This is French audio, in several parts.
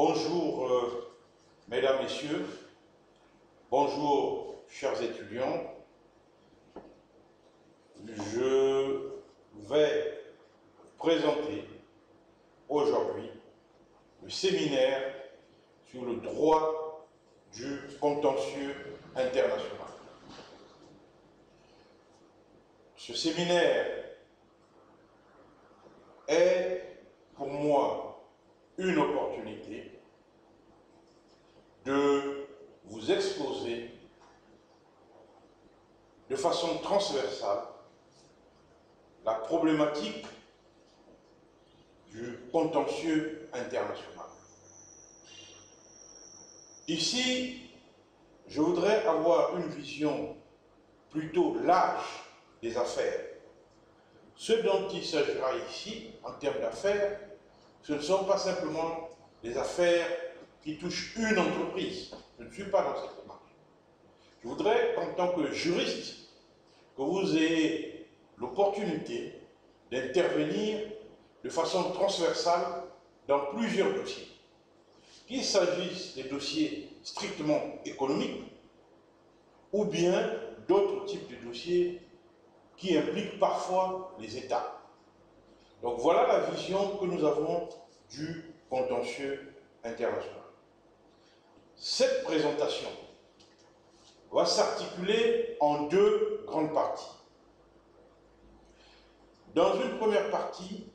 Bonjour, mesdames, messieurs. Bonjour, chers étudiants. Je vais présenter aujourd'hui le séminaire sur le droit du contentieux international. Ce séminaire est pour moi une opportunité de vous exposer de façon transversale la problématique du contentieux international. Ici, je voudrais avoir une vision plutôt large des affaires. Ce dont il s'agira ici, en termes d'affaires, ce ne sont pas simplement des affaires qui touchent une entreprise. Je ne suis pas dans cette démarche. Je voudrais, en tant que juriste, que vous ayez l'opportunité d'intervenir de façon transversale dans plusieurs dossiers. Qu'il s'agisse des dossiers strictement économiques ou bien d'autres types de dossiers qui impliquent parfois les États. Donc voilà la vision que nous avons du contentieux international. Cette présentation va s'articuler en deux grandes parties. Dans une première partie,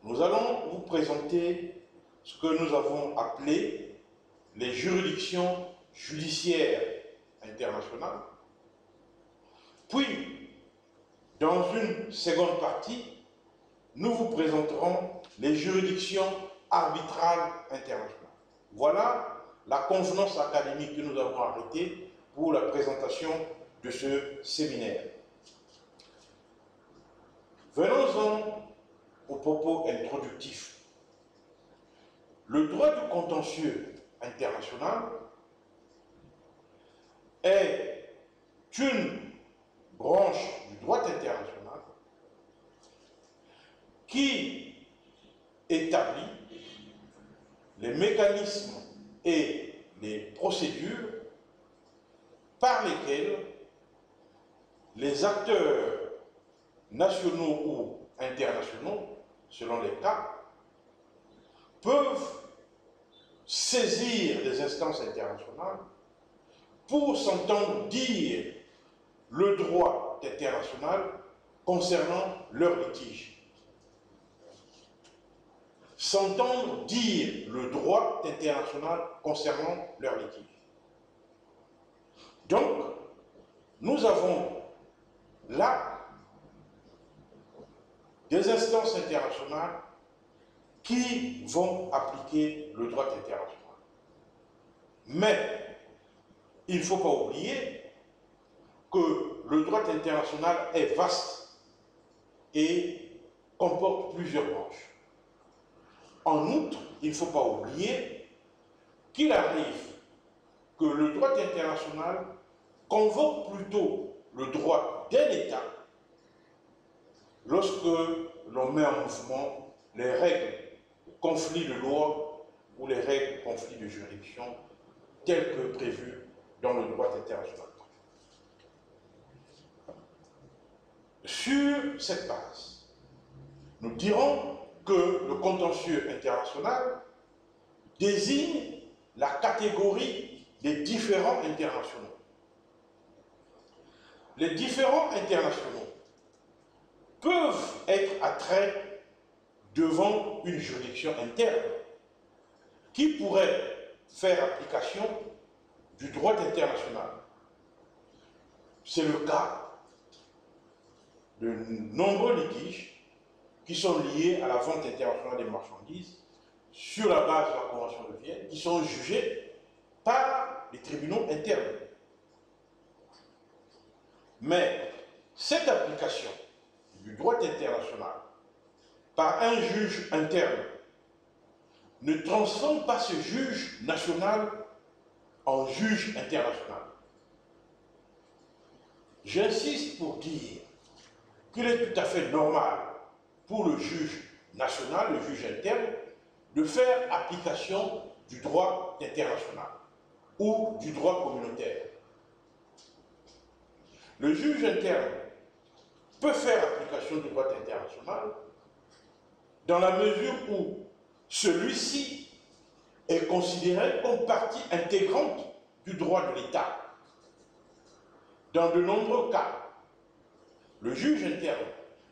nous allons vous présenter ce que nous avons appelé les juridictions judiciaires internationales. Puis, dans une seconde partie, nous vous présenterons les juridictions arbitrales internationales. Voilà la convenance académique que nous avons arrêtée pour la présentation de ce séminaire. Venons-en au propos introductif. Le droit du contentieux international est une branche du droit international qui établit les mécanismes et les procédures par lesquels les acteurs nationaux ou internationaux, selon les cas, peuvent saisir des instances internationales pour s'entendre dire le droit international concernant leur litige. S'entendre dire le droit international concernant leur litige. Donc, nous avons là des instances internationales qui vont appliquer le droit international. Mais il ne faut pas oublier que le droit international est vaste et comporte plusieurs branches. En outre, il ne faut pas oublier qu'il arrive que le droit international convoque plutôt le droit d'un État lorsque l'on met en mouvement les règles de conflit de loi ou les règles de conflit de juridiction telles que prévues dans le droit international. Sur cette base, nous dirons que le contentieux international désigne la catégorie des différends internationaux. Les différends internationaux peuvent être attraits devant une juridiction interne qui pourrait faire application du droit international. C'est le cas de nombreux litiges qui sont liés à la vente internationale des marchandises sur la base de la Convention de Vienne, qui sont jugés par les tribunaux internes. Mais cette application du droit international par un juge interne ne transforme pas ce juge national en juge international. J'insiste pour dire qu'il est tout à fait normal pour le juge national, le juge interne, de faire application du droit international ou du droit communautaire. Le juge interne peut faire application du droit international dans la mesure où celui-ci est considéré comme partie intégrante du droit de l'État. Dans de nombreux cas, le juge interne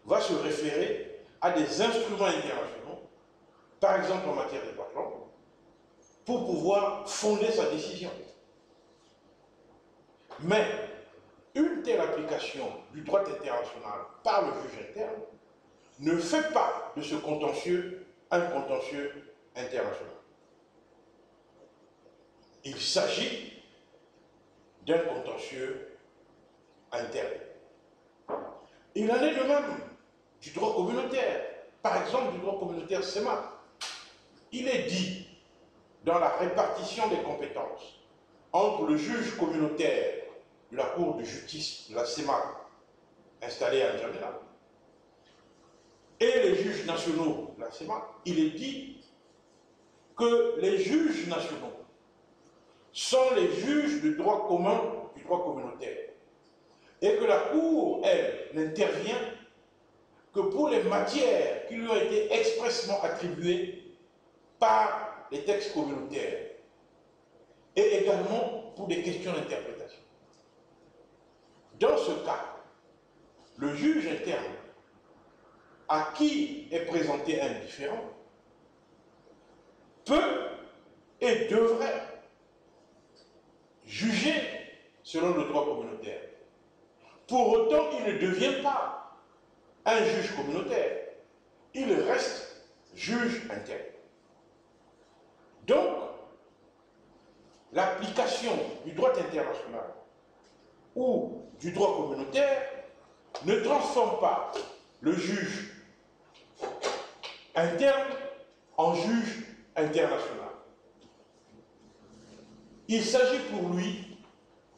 va se référer à des instruments internationaux, par exemple en matière de droits de l'homme, pour pouvoir fonder sa décision. Mais une telle application du droit international par le juge interne ne fait pas de ce contentieux un contentieux international. Il s'agit d'un contentieux interne. Il en est de même du droit communautaire. Par exemple, du droit communautaire CEMAC. Il est dit dans la répartition des compétences entre le juge communautaire de la Cour de justice de la CEMAC installée à N'Djamena et les juges nationaux de la CEMAC, il est dit que les juges nationaux sont les juges de droit commun du droit communautaire et que la Cour, elle, n'intervient que pour les matières qui lui ont été expressément attribuées par les textes communautaires et également pour des questions d'interprétation. Dans ce cas, le juge interne à qui est présenté un différend peut et devrait juger selon le droit communautaire. Pour autant, il ne devient pas un juge communautaire. Il reste juge interne. Donc, l'application du droit international ou du droit communautaire ne transforme pas le juge interne en juge international. Il s'agit pour lui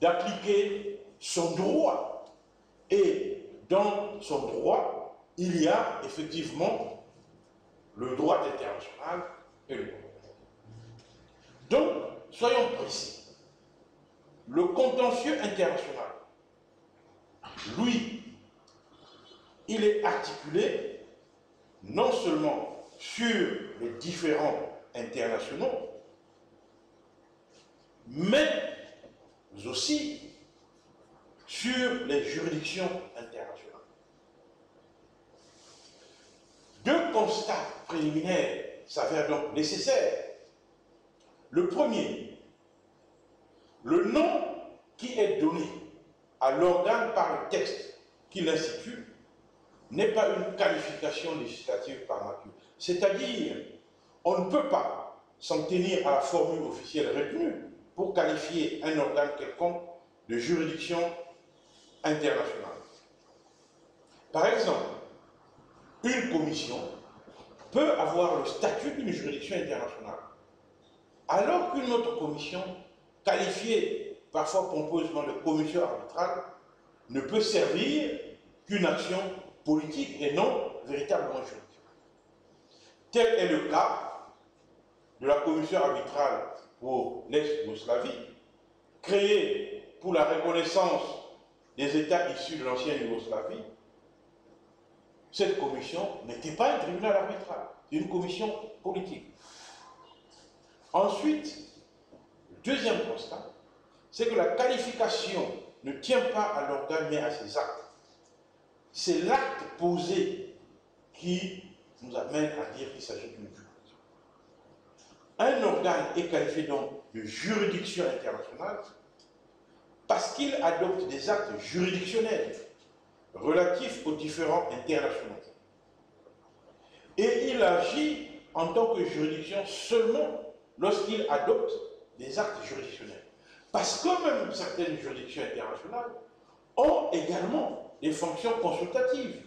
d'appliquer son droit. Et dans son droit, il y a effectivement le droit international et le droit. Donc, soyons précis. Le contentieux international, lui, il est articulé non seulement sur les différends internationaux, mais aussi sur les juridictions internationales. Deux constats préliminaires s'avèrent donc nécessaires. Le premier, le nom qui est donné à l'organe par le texte qui l'institue n'est pas une qualification législative par nature. C'est-à-dire, on ne peut pas s'en tenir à la formule officielle retenue pour qualifier un organe quelconque de juridiction internationale. Par exemple, une commission peut avoir le statut d'une juridiction internationale, alors qu'une autre commission, qualifiée parfois pompeusement de commission arbitrale, ne peut servir qu'une action politique et non véritablement juridique. Tel est le cas de la commission arbitrale pour l'ex-Yougoslavie, créée pour la reconnaissance des États issus de l'ancienne Yougoslavie. Cette commission n'était pas un tribunal arbitral, c'est une commission politique. Ensuite, le deuxième constat, c'est que la qualification ne tient pas à l'organe mais à ses actes. C'est l'acte posé qui nous amène à dire qu'il s'agit d'une juridiction. Un organe est qualifié donc de juridiction internationale parce qu'il adopte des actes juridictionnels relatifs aux différends internationaux. Et il agit en tant que juridiction seulement lorsqu'il adopte des actes juridictionnels. Parce que même certaines juridictions internationales ont également des fonctions consultatives.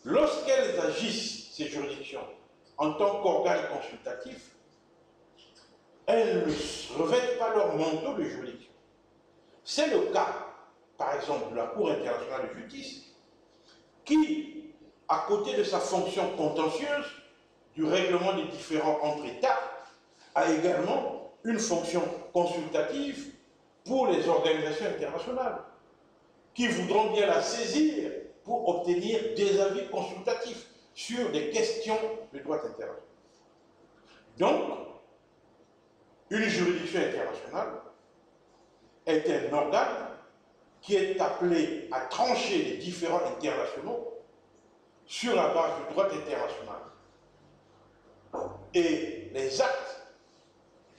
Lorsqu'elles agissent, ces juridictions, en tant qu'organes consultatifs, elles ne revêtent pas leur manteau de juridiction. C'est le cas, par exemple, de la Cour internationale de justice, qui, à côté de sa fonction contentieuse, du règlement des différends entre États, a également une fonction consultative pour les organisations internationales qui voudront bien la saisir pour obtenir des avis consultatifs sur des questions de droit international. Donc, une juridiction internationale est un organe qui est appelé à trancher les différends internationaux sur la base du droit international. Et les actes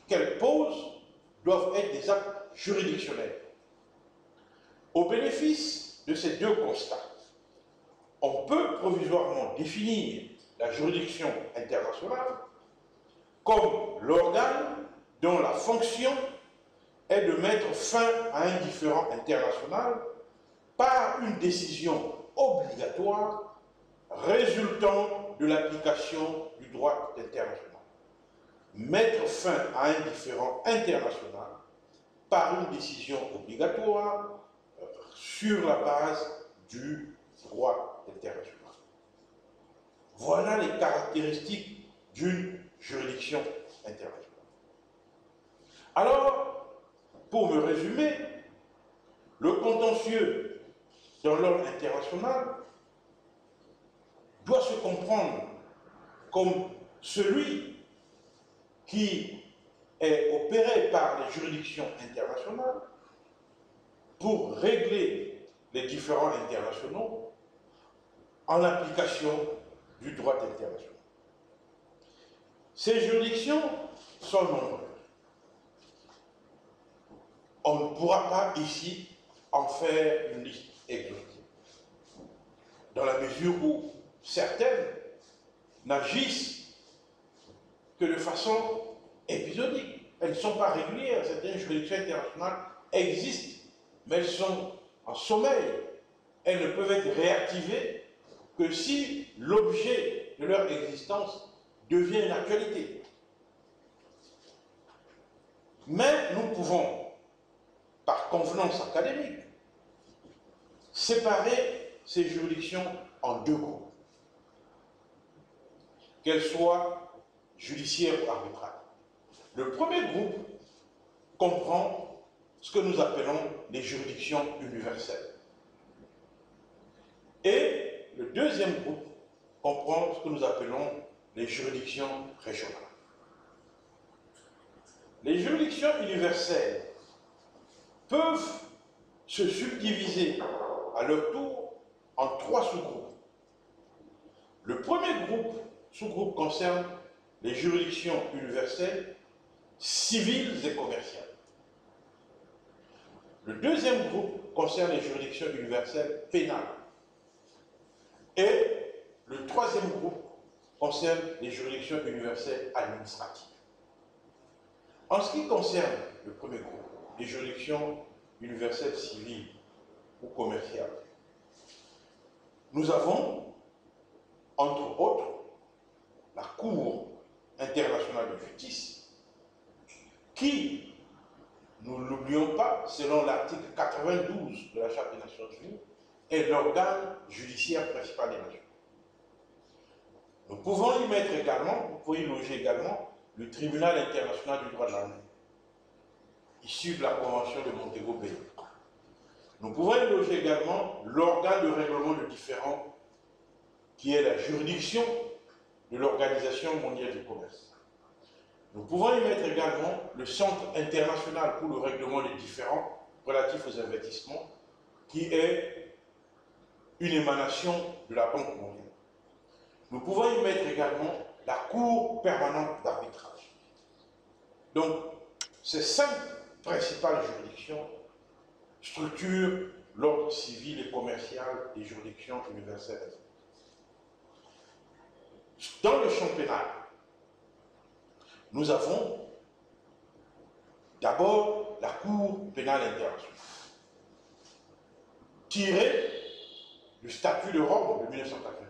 qu'elle pose doivent être des actes juridictionnels. Au bénéfice de ces deux constats, on peut provisoirement définir la juridiction internationale comme l'organe dont la fonction est de mettre fin à un différend international par une décision obligatoire résultant de l'application du droit international. Mettre fin à un différend international par une décision obligatoire sur la base du droit international. Voilà les caractéristiques d'une juridiction internationale. Alors, pour me résumer, le contentieux dans l'ordre international doit se comprendre comme celui qui est opéré par les juridictions internationales pour régler les différends internationaux en application du droit international. Ces juridictions sont nombreuses. On ne pourra pas ici en faire une liste exhaustive, dans la mesure où certaines n'agissent que de façon épisodique. Elles ne sont pas régulières. Certaines juridictions internationales existent, mais elles sont en sommeil. Elles ne peuvent être réactivées que si l'objet de leur existence devient une actualité. Mais nous pouvons, par convenance académique, séparer ces juridictions en deux groupes, qu'elles soient judiciaires ou arbitrales. Le premier groupe comprend ce que nous appelons les juridictions universelles. Et le deuxième groupe comprend ce que nous appelons les juridictions régionales. Les juridictions universelles peuvent se subdiviser à leur tour en trois sous-groupes. Le premier sous-groupe concerne les juridictions universelles civiles et commerciales. Le deuxième groupe concerne les juridictions universelles pénales. Et le troisième groupe concerne les juridictions universelles administratives. En ce qui concerne le premier groupe, les juridictions universelles civiles ou commerciales, nous avons, entre autres, la Cour internationale de justice, qui, nous ne l'oublions pas, selon l'article 92 de la Charte des Nations Unies, est l'organe judiciaire principal des nations. Nous pouvons y mettre également, vous pouvez y loger également, le Tribunal international du droit de la mer, issu de la Convention de Montego Bay. Nous pouvons y loger également l'organe de règlement de différends, qui est la juridiction de l'Organisation mondiale du commerce. Nous pouvons y mettre également le Centre international pour le règlement des différends relatifs aux investissements, qui est une émanation de la Banque mondiale. Nous pouvons y mettre également la Cour permanente d'arbitrage. Donc, ces cinq principales juridictions structurent l'ordre civil et commercial des juridictions universelles. Dans le champ pénal, nous avons d'abord la Cour pénale internationale, tirée du statut de Rome de 1990,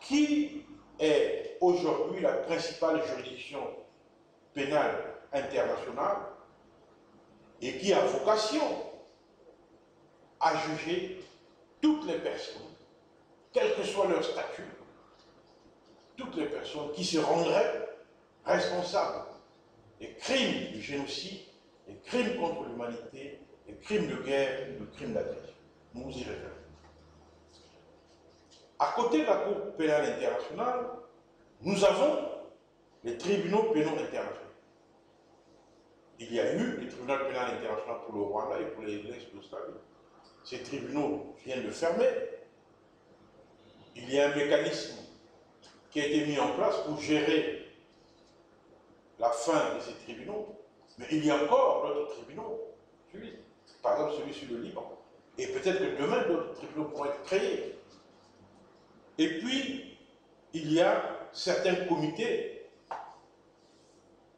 qui est aujourd'hui la principale juridiction pénale internationale et qui a vocation à juger toutes les personnes, quel que soit leur statut, toutes les personnes qui se rendraient responsables des crimes de génocide, des crimes contre l'humanité, des crimes de guerre, des crimes d'agression. Nous y reviendrons. À côté de la Cour pénale internationale, nous avons les tribunaux pénaux internationaux. Il y a eu le tribunal pénal international pour le Rwanda et pour l'ex-Yougoslavie. Ces tribunaux viennent de fermer. Il y a un mécanisme qui a été mis en place pour gérer la fin de ces tribunaux. Mais il y a encore d'autres tribunaux, par exemple celui sur le Liban. Et peut-être que demain, d'autres tribunaux pourront être créés. Et puis, il y a certains comités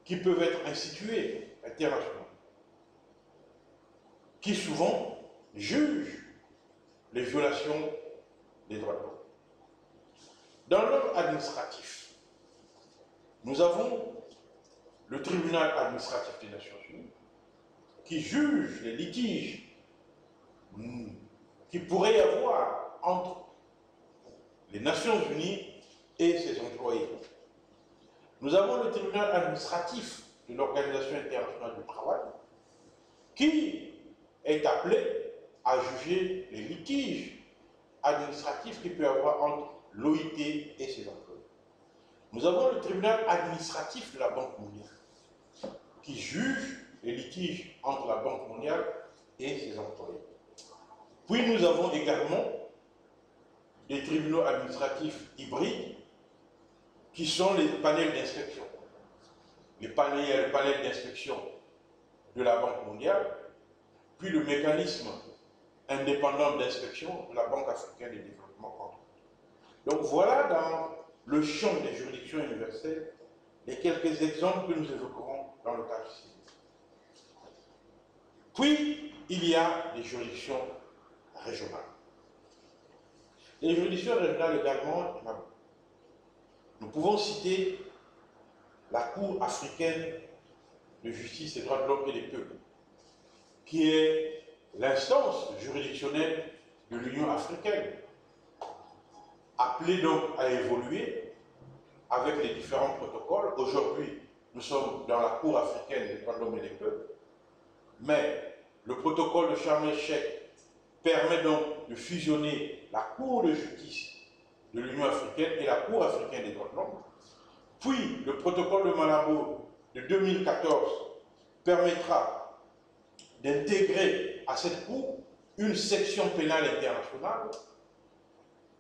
qui peuvent être institués internationalement, qui souvent jugent les violations des droits de l'homme. Dans l'ordre administratif, nous avons le tribunal administratif des Nations Unies qui juge les litiges qui pourrait y avoir entre les Nations Unies et ses employés. Nous avons le tribunal administratif de l'Organisation internationale du travail qui est appelé à juger les litiges administratifs qu'il peut y avoir entre l'OIT et ses employés. Nous avons le tribunal administratif de la Banque mondiale qui juge les litiges entre la Banque mondiale et ses employés. Puis nous avons également des tribunaux administratifs hybrides qui sont les panels d'inspection. Les panels d'inspection de la Banque mondiale, puis le mécanisme indépendant d'inspection de la Banque africaine de développement. Donc voilà dans le champ des juridictions universelles les quelques exemples que nous évoquerons dans le cas civil. Puis, il y a les juridictions régionales. Les juridictions régionales également, nous pouvons citer la Cour africaine de justice des droits de l'homme et des peuples, qui est l'instance juridictionnelle de l'Union africaine, appelée donc à évoluer avec les différents protocoles. Aujourd'hui, nous sommes dans la Cour africaine des droits de l'homme et des peuples, mais le protocole de Sharm el-Sheikh permet donc de fusionner la Cour de justice de l'Union africaine et la Cour africaine des droits de l'homme. Puis, le protocole de Malabo de 2014 permettra d'intégrer à cette Cour une section pénale internationale.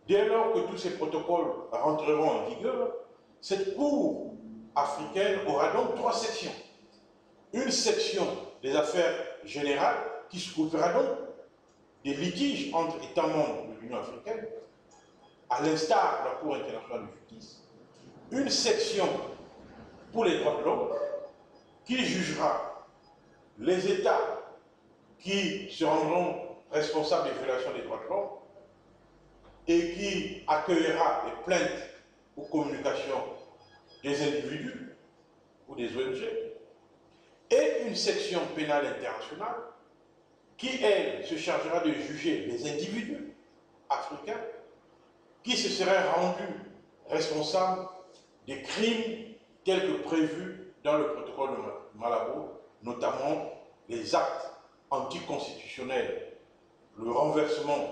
Dès lors que tous ces protocoles rentreront en vigueur, cette Cour africaine aura donc 3 sections. Une section des affaires générales qui s'occupera donc des litiges entre États membres de l'Union africaine, à l'instar de la Cour internationale de justice. Une section pour les droits de l'homme qui jugera les États qui se rendront responsables des violations des droits de l'homme et qui accueillera les plaintes ou communications des individus ou des ONG, et une section pénale internationale qui, elle, se chargera de juger les individus africains qui se seraient rendus responsables des crimes tels que prévus dans le protocole de Malabo, notamment les actes anticonstitutionnels, le renversement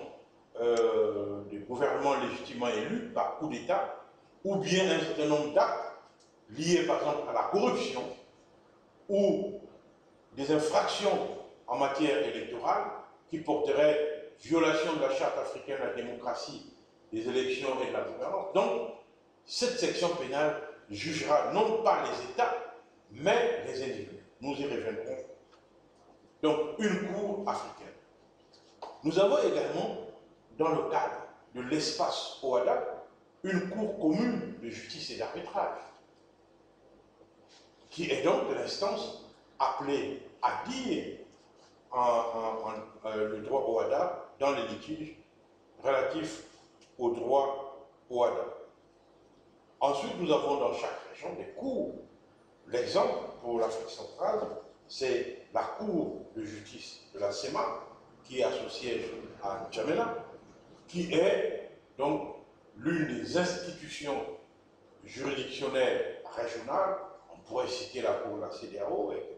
des gouvernements légitimement élus par coup d'État, ou bien un certain nombre d'actes liés par exemple à la corruption ou des infractions en matière électorale qui porteraient violation de la Charte africaine de la démocratie, des élections et de la gouvernance. Donc, cette section pénale jugera non pas les États, mais les individus. Nous y reviendrons. Donc, une cour africaine. Nous avons également, dans le cadre de l'espace OHADA, une cour commune de justice et d'arbitrage, qui est donc l'instance appelée à dire le droit OHADA dans les litiges relatifs au droit OHADA. Ensuite, nous avons dans chaque région des cours. L'exemple pour l'Afrique centrale, c'est la Cour de justice de la CEMA, qui est associée à N'Djamena, qui est donc l'une des institutions juridictionnelle régionale, on pourrait citer la Cour de la CEDEAO, etc.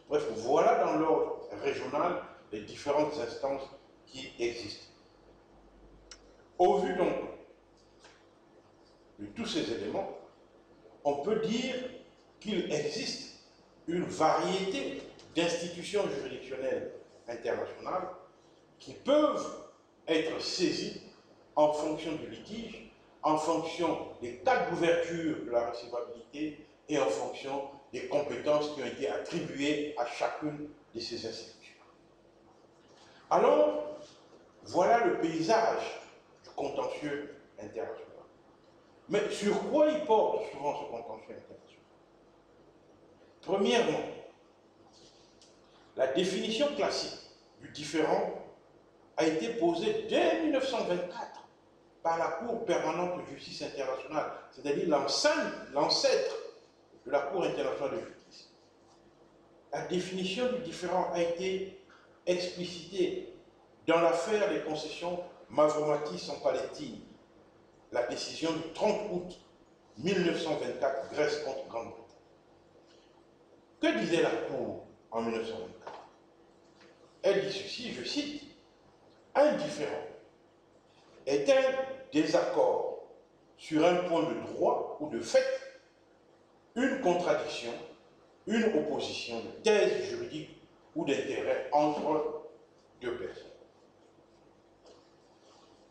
Bref, voilà dans l'ordre régional les différentes instances qui existent. Au vu donc de tous ces éléments, on peut dire qu'il existe une variété d'institutions juridictionnelles internationales qui peuvent être saisies en fonction du litige, en fonction des cas d'ouverture de la recevabilité et en fonction des compétences qui ont été attribuées à chacune de ces institutions. Alors, voilà le paysage du contentieux international. Mais sur quoi il porte souvent ce contentieux international? Premièrement, la définition classique du différend a été posée dès 1924 par la Cour permanente de justice internationale, c'est-à-dire l'ancêtre de la Cour internationale de justice. La définition du différend a été explicitée dans l'affaire des concessions Mavromatis en Palestine, la décision du 30 août 1924, Grèce contre Grande-Bretagne. Que disait la Cour en 1924? Elle dit ceci, je cite, « Un différend est un désaccord sur un point de droit ou de fait, une contradiction, une opposition de thèse juridique ou d'intérêt entre deux personnes. »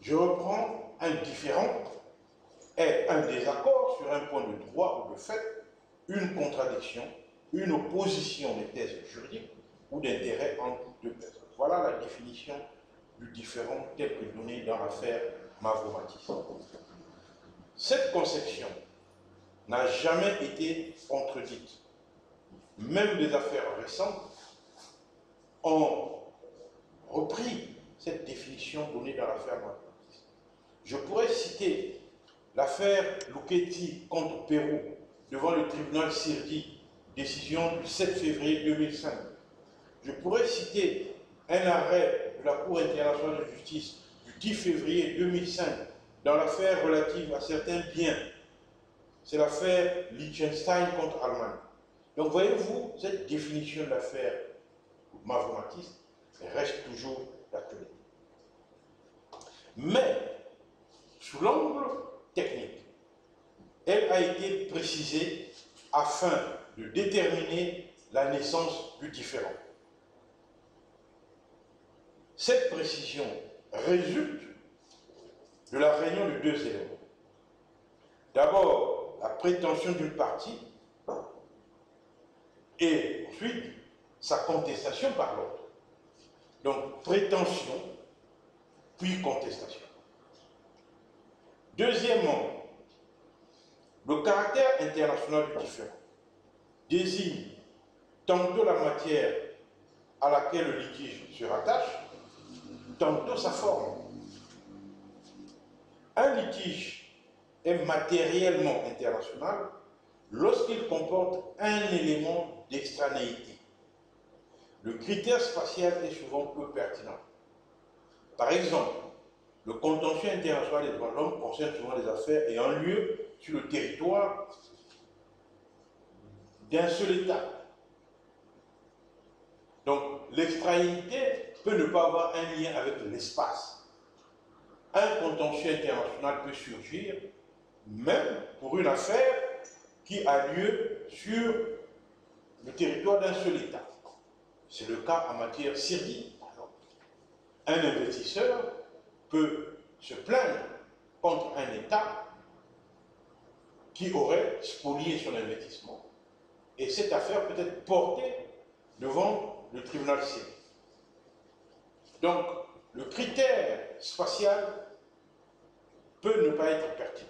Je reprends, un différend est un désaccord sur un point de droit ou de fait, une contradiction, une opposition de thèse juridique ou d'intérêt entre deux personnes. Voilà la définition du différend tel que donnée dans l'affaire Mavromatis. Cette conception n'a jamais été contredite. Même les affaires récentes ont repris cette définition donnée dans l'affaire Mavromatis. Je pourrais citer l'affaire Luchetti contre Pérou devant le tribunal Sirdi, décision du 7 février 2005. Je pourrais citer un arrêt de la Cour internationale de justice du 10 février 2005 dans l'affaire relative à certains biens. C'est l'affaire Liechtenstein contre Allemagne. Donc voyez-vous, cette définition de l'affaire Mavromatis reste toujours d'actualité. Mais, sous l'angle technique, elle a été précisée afin de déterminer la naissance du différend. Cette précision résulte de la réunion de deux éléments. D'abord, la prétention d'une partie et ensuite sa contestation par l'autre. Donc, prétention, puis contestation. Deuxièmement, le caractère international du différend désigne tantôt la matière à laquelle le litige se rattache, tantôt sa forme. Un litige est matériellement international lorsqu'il comporte un élément d'extranéité. Le critère spatial est souvent peu pertinent. Par exemple, le contentieux international des droits de l'homme concerne souvent des affaires ayant lieu sur le territoire d'un seul État. Donc, l'extranéité peut ne pas avoir un lien avec l'espace. Un contentieux international peut surgir même pour une affaire qui a lieu sur le territoire d'un seul État. C'est le cas en matière Sirdi. Un investisseur peut se plaindre contre un État qui aurait spolié son investissement. Et cette affaire peut être portée devant le tribunal civil. Donc, le critère spatial peut ne pas être pertinent.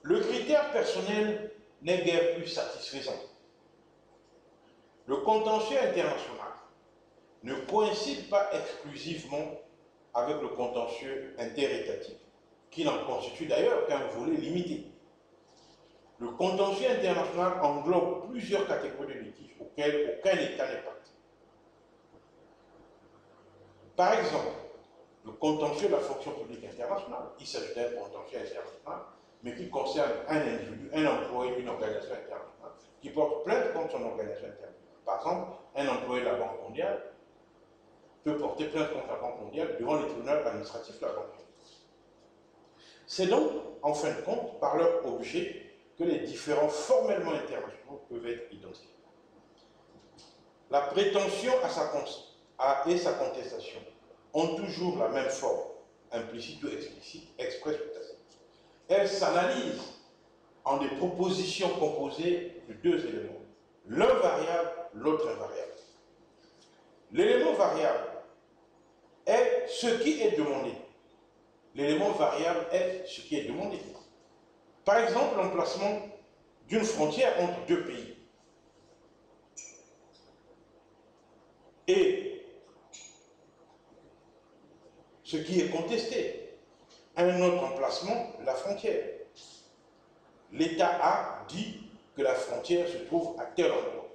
Le critère personnel n'est guère plus satisfaisant. Le contentieux international ne coïncide pas exclusivement avec le contentieux interétatique, qui n'en constitue d'ailleurs qu'un volet limité. Le contentieux international englobe plusieurs catégories de litiges auxquelles aucun État n'est partie. Par exemple, le contentieux de la fonction publique internationale. Il s'agit d'un contentieux international, mais qui concerne un individu, un employé d'une organisation internationale, qui porte plainte contre son organisation internationale. Par exemple, un employé de la Banque mondiale peut porter plainte contre la Banque mondiale devant les tribunaux administratifs de la Banque mondiale. C'est donc, en fin de compte, par leur objet, que les différends formellement internationaux peuvent être identifiés. La prétention et sa contestation ont toujours la même forme, implicite ou explicite, expresse ou tacite. Elles s'analysent en des propositions composées de deux éléments, l'un variable, l'autre invariable. L'élément variable est ce qui est demandé. L'élément variable est ce qui est demandé. Par exemple, l'emplacement d'une frontière entre deux pays. Et ce qui est contesté, un autre emplacement, la frontière. L'État A dit que la frontière se trouve à tel endroit.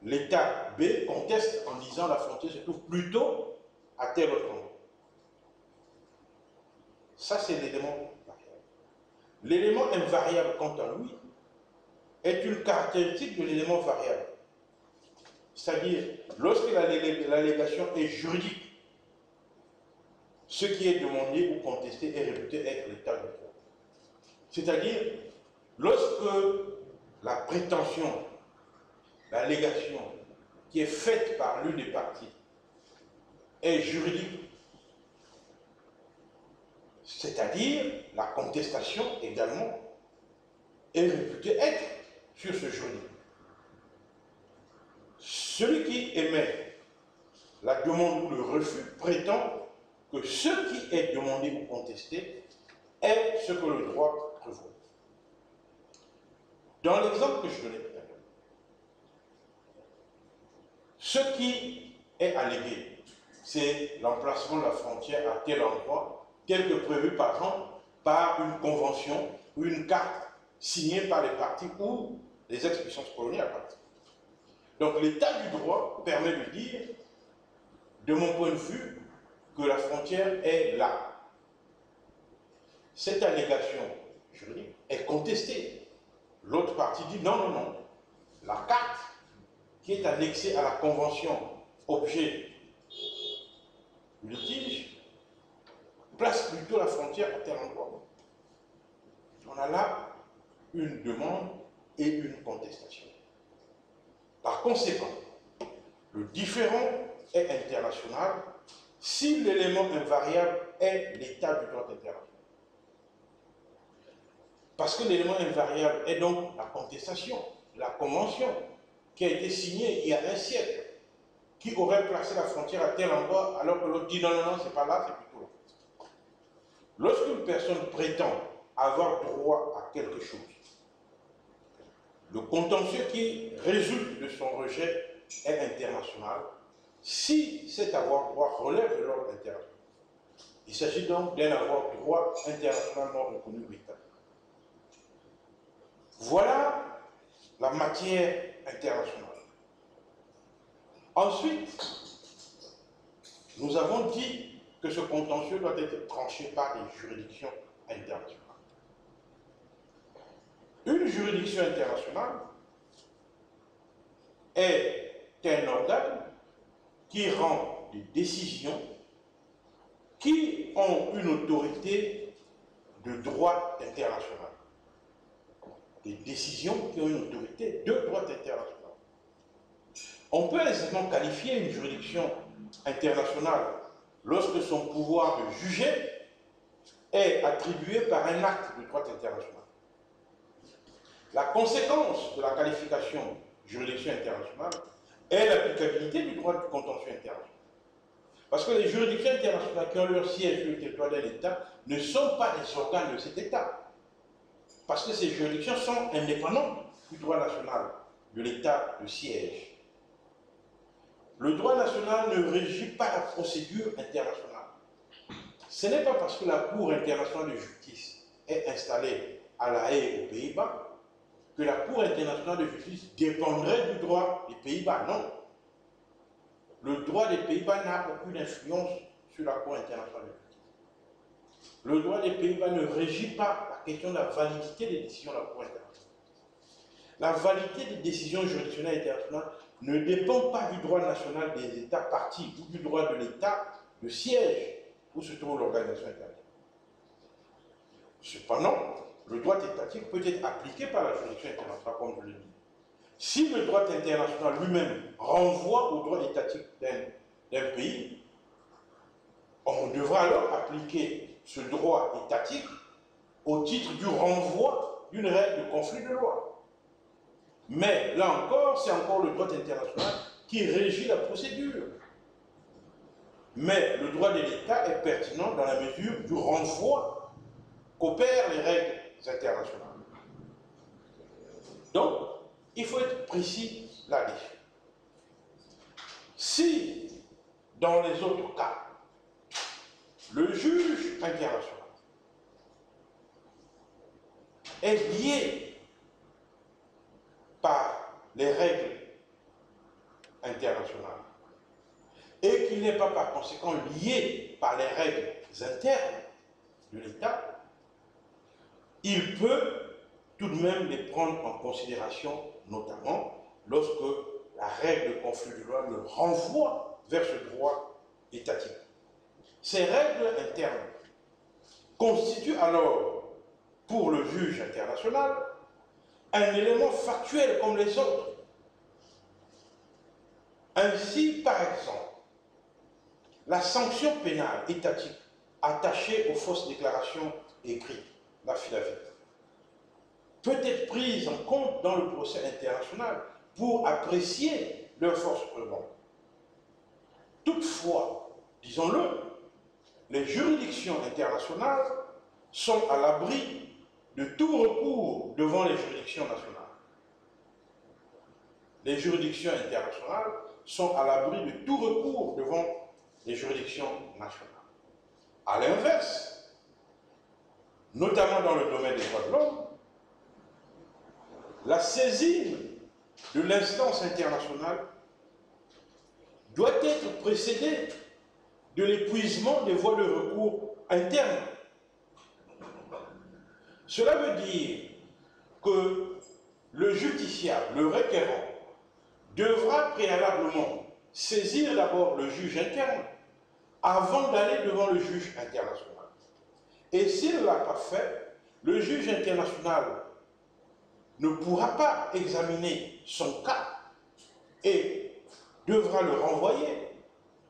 L'État B conteste en disant que la frontière se trouve plutôt à tel autre endroit. Ça, c'est l'élément variable. L'élément invariable, quant à lui, est une caractéristique de l'élément variable. C'est-à-dire, lorsque l'allégation est juridique, ce qui est demandé ou contesté est réputé être l'état du droit. C'est-à-dire, lorsque la prétention, l'allégation qui est faite par l'une des parties est juridique, c'est-à-dire la contestation également est réputée être sur ce juridique. Celui qui émet la demande ou le refus prétend que ce qui est demandé ou contesté est ce que le droit prévoit. Dans l'exemple que je donnais tout à l'heure, ce qui est allégué, c'est l'emplacement de la frontière à tel endroit, tel que prévu par exemple par une convention ou une carte signée par les parties ou les ex-puissances coloniales. Donc l'état du droit permet de dire, de mon point de vue, que la frontière est là. Cette allégation juridique est contestée. L'autre partie dit non, non, non. La carte qui est annexée à la convention objet du litige place plutôt la frontière à tel endroit. On a là une demande et une contestation. Par conséquent, le différend est international si l'élément invariable est l'état du droit international. Parce que l'élément invariable est donc la contestation, la convention qui a été signée il y a un siècle, qui aurait placé la frontière à tel endroit alors que l'autre dit non, non, non, c'est pas là, c'est plutôt là. Lorsqu'une personne prétend avoir droit à quelque chose, le contentieux qui résulte de son rejet est international si cet avoir droit relève de l'ordre international. Il s'agit donc d'un avoir droit internationalement reconnu britannique. Voilà la matière internationale. Ensuite, nous avons dit que ce contentieux doit être tranché par des juridictions internationales. Une juridiction internationale est un organe qui rend des décisions qui ont une autorité de droit international. Des décisions qui ont une autorité de droit international. On peut aisément qualifier une juridiction internationale lorsque son pouvoir de juger est attribué par un acte de droit international. La conséquence de la qualification juridiction internationale est l'applicabilité du droit du contentieux international. Parce que les juridictions internationales qui ont leur siège sur le territoire d'un État ne sont pas des organes de cet État. Parce que ces juridictions sont indépendantes du droit national, de l'État de siège. Le droit national ne régit pas la procédure internationale. Ce n'est pas parce que la Cour internationale de justice est installée à La Haye aux Pays-Bas que la Cour internationale de justice dépendrait du droit des Pays-Bas. Non. Le droit des Pays-Bas n'a aucune influence sur la Cour internationale. Le droit des Pays-Bas ne régit pas la question de la validité des décisions de la Cour internationale. La validité des décisions juridictionnelles internationales ne dépend pas du droit national des États partis ou du droit de l'État de siège où se trouve l'organisation internationale. Cependant, le droit étatique peut être appliqué par la juridiction internationale, comme je l'ai dit. Si le droit international lui-même renvoie au droit étatique d'un pays, on devra alors appliquer ce droit étatique au titre du renvoi d'une règle de conflit de loi. Mais là encore, c'est encore le droit international qui régit la procédure. Mais le droit de l'État est pertinent dans la mesure du renvoi qu'opèrent les règles internationales. Donc, il faut être précis là-dessus. Si, dans les autres cas, le juge international est lié par les règles internationales et qu'il n'est pas par conséquent lié par les règles internes de l'État, il peut tout de même les prendre en considération, notamment lorsque la règle de conflit de loi le renvoie vers ce droit étatique. Ces règles internes constituent alors, pour le juge international, un élément factuel comme les autres. Ainsi, par exemple, la sanction pénale étatique attachée aux fausses déclarations écrites, l'affidavit, peut être prise en compte dans le procès international pour apprécier leur force preuve. Toutefois, disons-le, les juridictions internationales sont à l'abri de tout recours devant les juridictions nationales. Les juridictions internationales sont à l'abri de tout recours devant les juridictions nationales. À l'inverse, notamment dans le domaine des droits de l'homme, la saisine de l'instance internationale doit être précédée de l'épuisement des voies de recours internes. Cela veut dire que le justiciable, le requérant, devra préalablement saisir d'abord le juge interne avant d'aller devant le juge international. Et s'il ne l'a pas fait, le juge international ne pourra pas examiner son cas et devra le renvoyer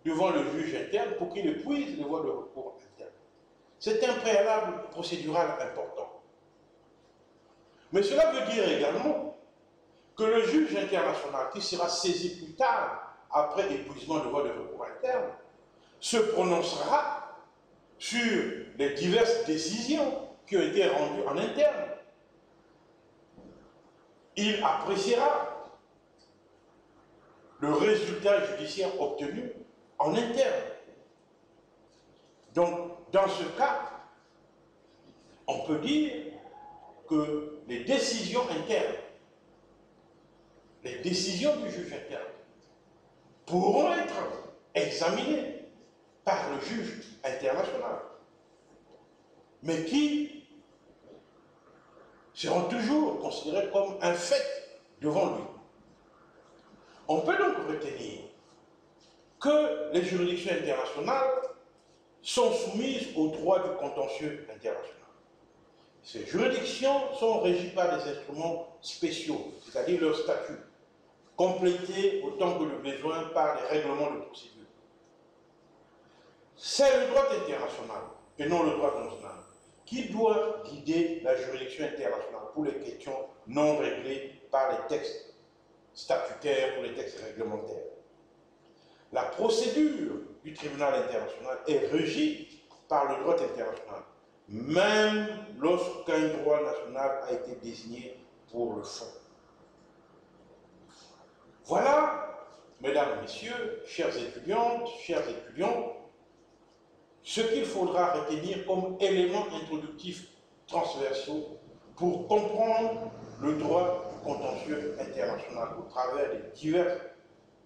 devant le juge interne pour qu'il épuise les voies de recours internes. C'est un préalable procédural important. Mais cela veut dire également que le juge international, qui sera saisi plus tard, après épuisement de voies de recours internes, se prononcera sur les diverses décisions qui ont été rendues en interne. Il appréciera le résultat judiciaire obtenu en interne. Donc, dans ce cas, on peut dire que les décisions internes, les décisions du juge interne, pourront être examinées par le juge international, mais qui seront toujours considérées comme un fait devant lui. On peut donc retenir que les juridictions internationales sont soumises au droit du contentieux international. Ces juridictions sont régies par des instruments spéciaux, c'est-à-dire leur statut, complétés autant que le besoin par les règlements de procédure. C'est le droit international, et non le droit national, qui doit guider la juridiction internationale pour les questions non réglées par les textes statutaires ou les textes réglementaires. La procédure du tribunal international est régie par le droit international, même lorsqu'un droit national a été désigné pour le fond. Voilà, mesdames, messieurs, chères étudiantes, chers étudiants, ce qu'il faudra retenir comme éléments introductifs transversaux pour comprendre le droit du contentieux international au travers des diverses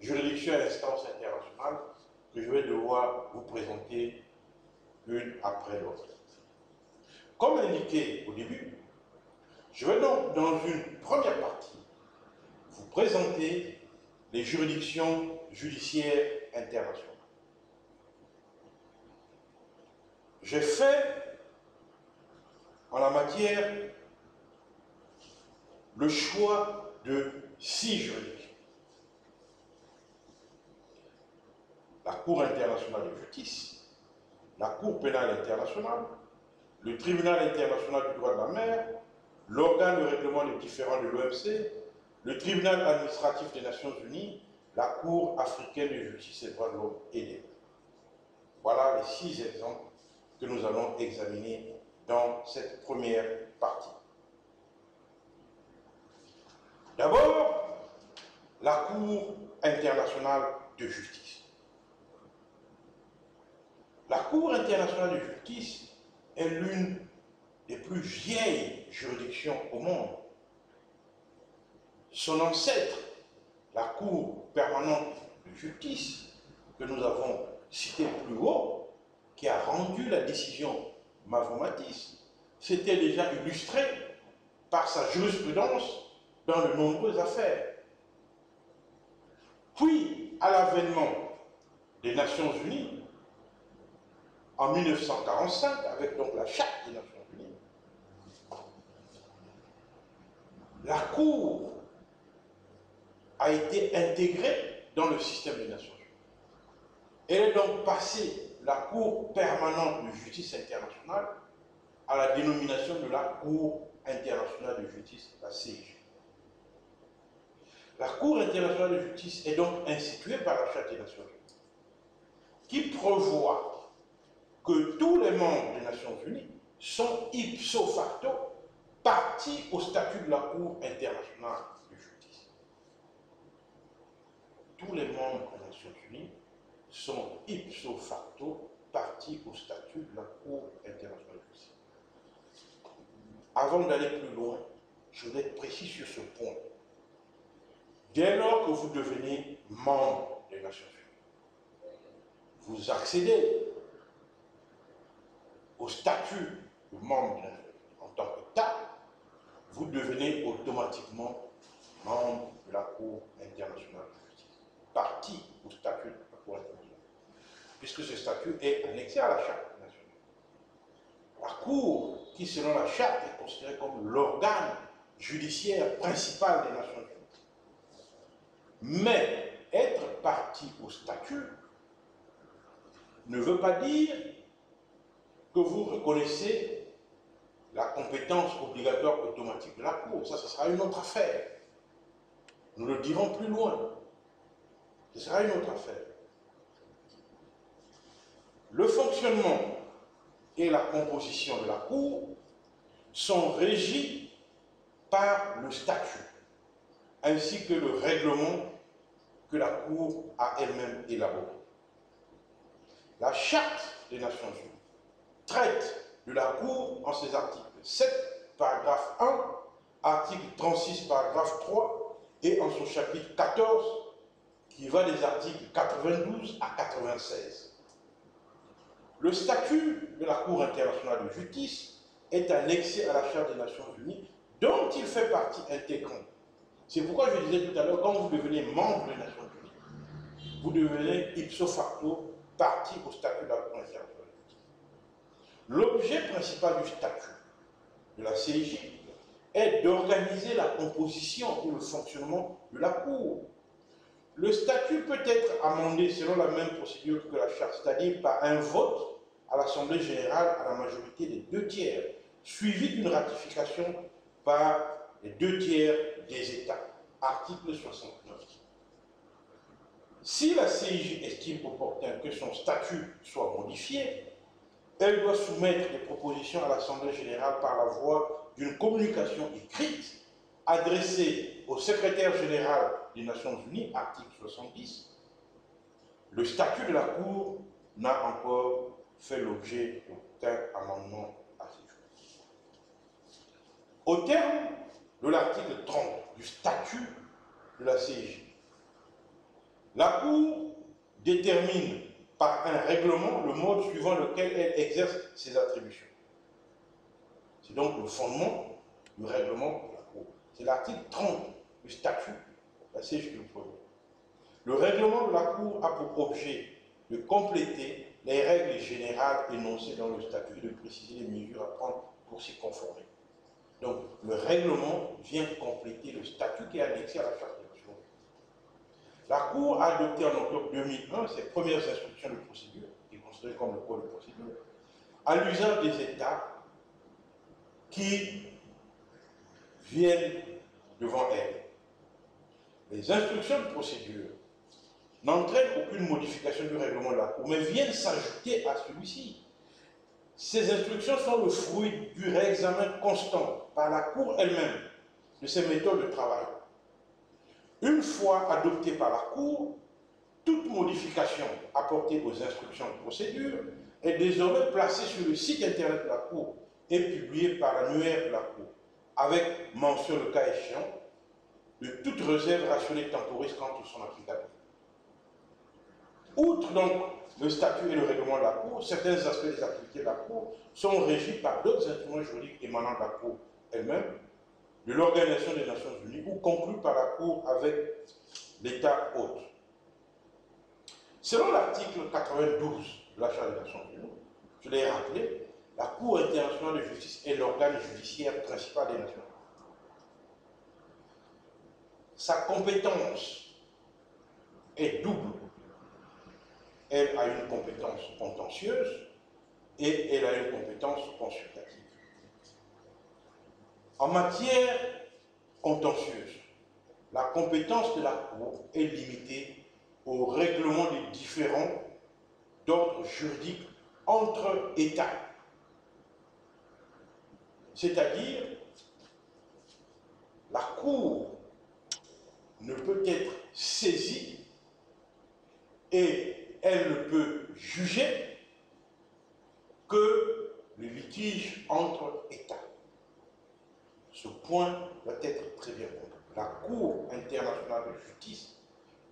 juridictions et instances internationales que je vais devoir vous présenter une après l'autre. Comme indiqué au début, je vais donc, dans une première partie, vous présenter les juridictions judiciaires internationales. J'ai fait, en la matière, le choix de 6 juridictions. La Cour internationale de justice, la Cour pénale internationale, le Tribunal international du droit de la mer, l'organe de règlement des différends de l'OMC, le Tribunal administratif des Nations Unies, la Cour africaine de justice et des droits de l'homme et des peuples. Voilà les 6 exemples que nous allons examiner dans cette première partie. D'abord, la Cour internationale de justice. La Cour internationale de justice est l'une des plus vieilles juridictions au monde. Son ancêtre, la Cour permanente de justice, que nous avons citée plus haut, qui a rendu la décision Mavromatis, s'était déjà illustré par sa jurisprudence dans de nombreuses affaires. Puis, à l'avènement des Nations Unies, en 1945, avec donc la Charte des Nations Unies, la Cour a été intégrée dans le système des Nations Unies. Elle est donc passée, la Cour permanente de justice internationale, à la dénomination de la Cour internationale de justice, la CIJ. La Cour internationale de justice est donc instituée par la Charte des Nations Unies, qui prévoit que tous les membres des Nations Unies sont ipso facto partis au statut de la Cour internationale de justice. Tous les membres des Nations Unies sont ipso facto partis au statut de la Cour internationale de justice. Avant d'aller plus loin, je vais être précis sur ce point. Dès lors que vous devenez membre des Nations Unies, vous accédez au statut de membre des Nations Unies en tant qu'État, vous devenez automatiquement membre de la Cour internationale de justice, partie au statut de la Cour internationale, puisque ce statut est annexé à la Charte des Nations Unies. La Cour, qui selon la Charte est considérée comme l'organe judiciaire principal des Nations Unies, mais être partie au statut ne veut pas dire que vous reconnaissez la compétence obligatoire automatique de la Cour. Ça, ce sera une autre affaire. Nous le dirons plus loin. Ce sera une autre affaire. Le fonctionnement et la composition de la Cour sont régis par le statut, ainsi que le règlement que la Cour a elle-même élaboré. La Charte des Nations Unies traite de la Cour en ses articles 7, paragraphe 1, article 36, paragraphe 3, et en son chapitre 14, qui va des articles 92 à 96. Le statut de la Cour internationale de justice est annexé à la Charte des Nations Unies, dont il fait partie intégrante. C'est pourquoi je disais tout à l'heure, quand vous devenez membre des Nations Unies, vous devenez ipso facto partie au statut de la Cour internationale de justice. L'objet principal du statut de la CIJ est d'organiser la composition ou le fonctionnement de la Cour. Le statut peut être amendé selon la même procédure que la Charte, c'est-à-dire par un vote à l'Assemblée générale à la majorité des 2/3, suivi d'une ratification par les 2/3 des États. Article 69. Si la CIJ estime opportun que son statut soit modifié, elle doit soumettre des propositions à l'Assemblée générale par la voie d'une communication écrite adressée au secrétaire général des Nations Unies, article 70. Le statut de la Cour n'a encore fait l'objet d'aucun amendement à ce jour. Au terme de l'article 30 du statut de la CIJ, la Cour détermine par un règlement le mode suivant lequel elle exerce ses attributions. C'est donc le fondement du règlement de la Cour. C'est l'article 30 du statut, la siège que vous pouvez. Le règlement de la Cour a pour objet de compléter les règles générales énoncées dans le statut et de préciser les mesures à prendre pour s'y conformer. Donc, le règlement vient compléter le statut qui est annexé à la Charte des Nations Unies. La Cour a adopté en octobre 2001 ses premières instructions de procédure, qui est considérée comme le code de procédure, à l'usage des États qui viennent devant elle. Les instructions de procédure n'entraînent aucune modification du règlement de la Cour, mais viennent s'ajouter à celui-ci. Ces instructions sont le fruit du réexamen constant par la Cour elle-même de ses méthodes de travail. Une fois adoptée par la Cour, toute modification apportée aux instructions de procédure est désormais placée sur le site internet de la Cour et publiée par l'annuaire de la Cour, avec mention, le cas échéant, de toute réserve rationnelle temporiste quant à son applicabilité. Outre donc le statut et le règlement de la Cour, certains aspects des activités de la Cour sont régis par d'autres instruments juridiques émanant de la Cour elle-même, de l'Organisation des Nations Unies ou conclus par la Cour avec l'État hôte. Selon l'article 92 de la Charte des Nations Unies, je l'ai rappelé, la Cour internationale de justice est l'organe judiciaire principal des Nations Unies. Sa compétence est double. Elle a une compétence contentieuse et elle a une compétence consultative. En matière contentieuse, la compétence de la Cour est limitée au règlement des différends d'ordre juridique entre États. C'est-à-dire, la Cour ne peut être saisie et elle ne peut juger que le litige entre États. Ce point doit être très bien compris. La Cour internationale de justice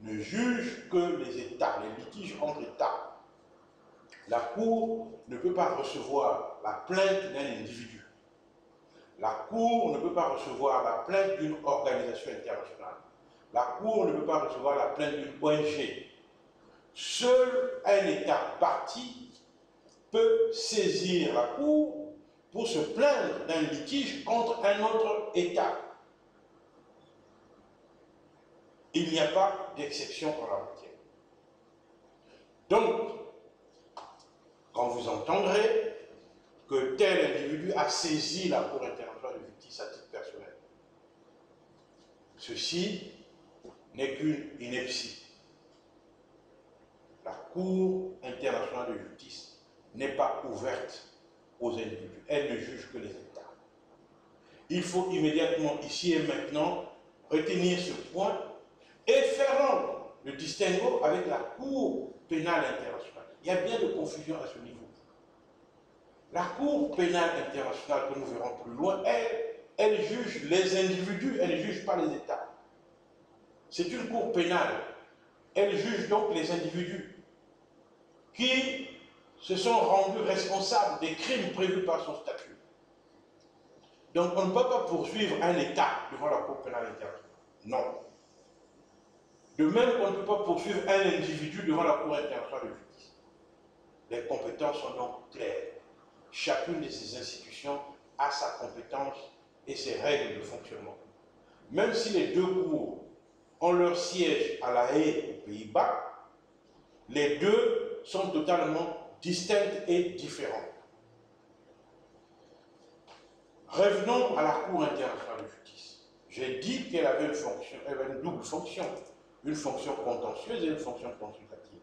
ne juge que les États, les litiges entre États. La Cour ne peut pas recevoir la plainte d'un individu. La Cour ne peut pas recevoir la plainte d'une organisation internationale. La Cour ne peut pas recevoir la plainte d'une ONG. Seul un État parti peut saisir la Cour pour se plaindre d'un litige contre un autre État. Il n'y a pas d'exception en la matière. Donc, quand vous entendrez que tel individu a saisi la Cour internationale de justice à titre personnel, ceci n'est qu'une ineptie. La Cour internationale de justice n'est pas ouverte aux individus. Elle ne juge que les États. Il faut immédiatement, ici et maintenant, retenir ce point et faire le distinguo avec la Cour pénale internationale. Il y a bien de confusion à ce niveau. La Cour pénale internationale, que nous verrons plus loin, elle juge les individus, elle ne juge pas les États. C'est une cour pénale. Elle juge donc les individus qui se sont rendus responsables des crimes prévus par son statut. Donc on ne peut pas poursuivre un État devant la Cour pénale internationale. Non. De même qu'on ne peut pas poursuivre un individu devant la Cour internationale de justice. Les compétences sont donc claires. Chacune de ces institutions a sa compétence et ses règles de fonctionnement. Même si les deux cours ont leur siège à La Haye, aux Pays-Bas, les deux sont totalement distinctes et différentes. Revenons à la Cour internationale de justice. J'ai dit qu'elle avait une double fonction, une fonction contentieuse et une fonction consultative.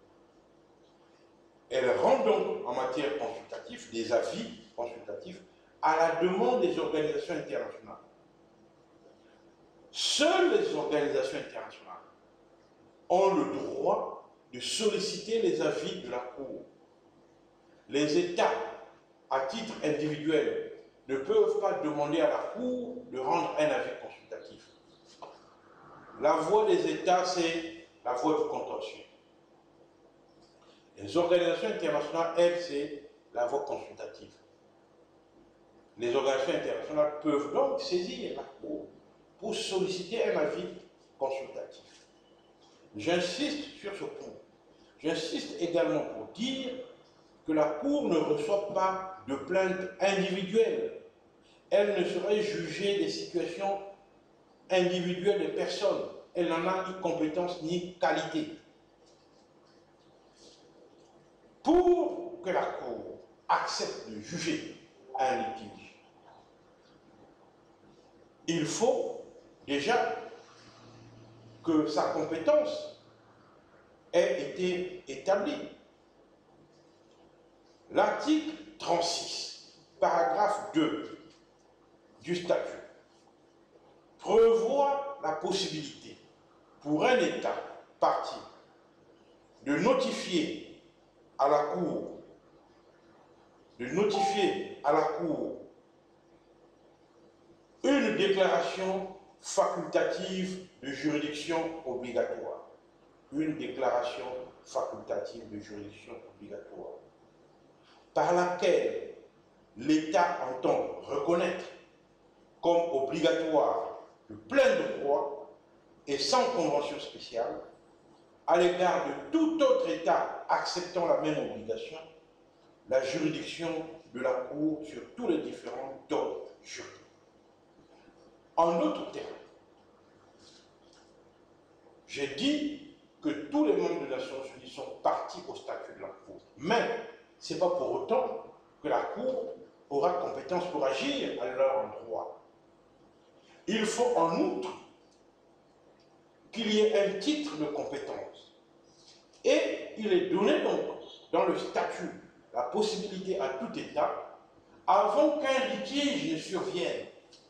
Elle rend donc en matière consultative des avis consultatifs à la demande des organisations internationales. Seules les organisations internationales ont le droit de solliciter les avis de la Cour. Les États, à titre individuel, ne peuvent pas demander à la Cour de rendre un avis consultatif. La voie des États, c'est la voie du contentieux. Les organisations internationales, elles, c'est la voie consultative. Les organisations internationales peuvent donc saisir la Cour pour solliciter un avis consultatif. J'insiste sur ce point. J'insiste également pour dire que la Cour ne reçoit pas de plaintes individuelles. Elle ne saurait juger des situations individuelles des personnes. Elle n'en a ni compétence ni qualité. Pour que la Cour accepte de juger un litige, il faut déjà que sa compétence ait été établie. L'article 36, paragraphe 2 du statut prévoit la possibilité pour un État parti de notifier à la Cour, une déclaration facultative de juridiction obligatoire. Une déclaration facultative de juridiction obligatoire par laquelle l'État entend reconnaître comme obligatoire de plein droit et sans convention spéciale à l'égard de tout autre État acceptant la même obligation, la juridiction de la Cour sur tous les différents domaines juridiques. En d'autres termes, j'ai dit que tous les membres des Nations Unies sont partis au statut de la Cour, mais ce n'est pas pour autant que la Cour aura compétence pour agir à leur endroit. Il faut en outre qu'il y ait un titre de compétence. Et il est donné donc dans le statut la possibilité à tout État, avant qu'un litige ne survienne,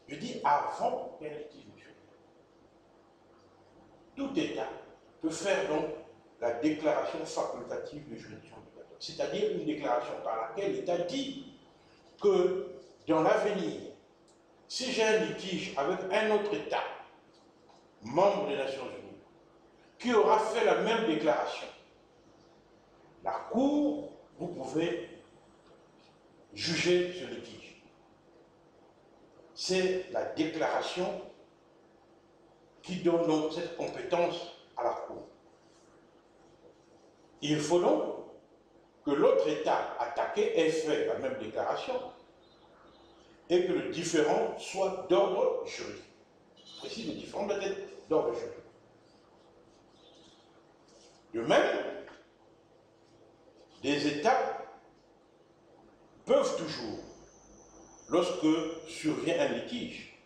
je dis avant qu'un litige ne survienne, tout État peut faire donc la déclaration facultative de juridiction obligatoire, c'est-à-dire une déclaration par laquelle l'État dit que dans l'avenir, si j'ai un litige avec un autre État, membre des Nations Unies, qui aura fait la même déclaration, la Cour, vous pouvez juger ce litige. C'est la déclaration qui donne donc cette compétence à la Cour. Il faut donc que l'autre État attaqué ait fait la même déclaration et que le différend soit d'ordre juridique. Je précise, le différend doit être d'ordre juridique. De même, des États peuvent toujours, lorsque survient un litige,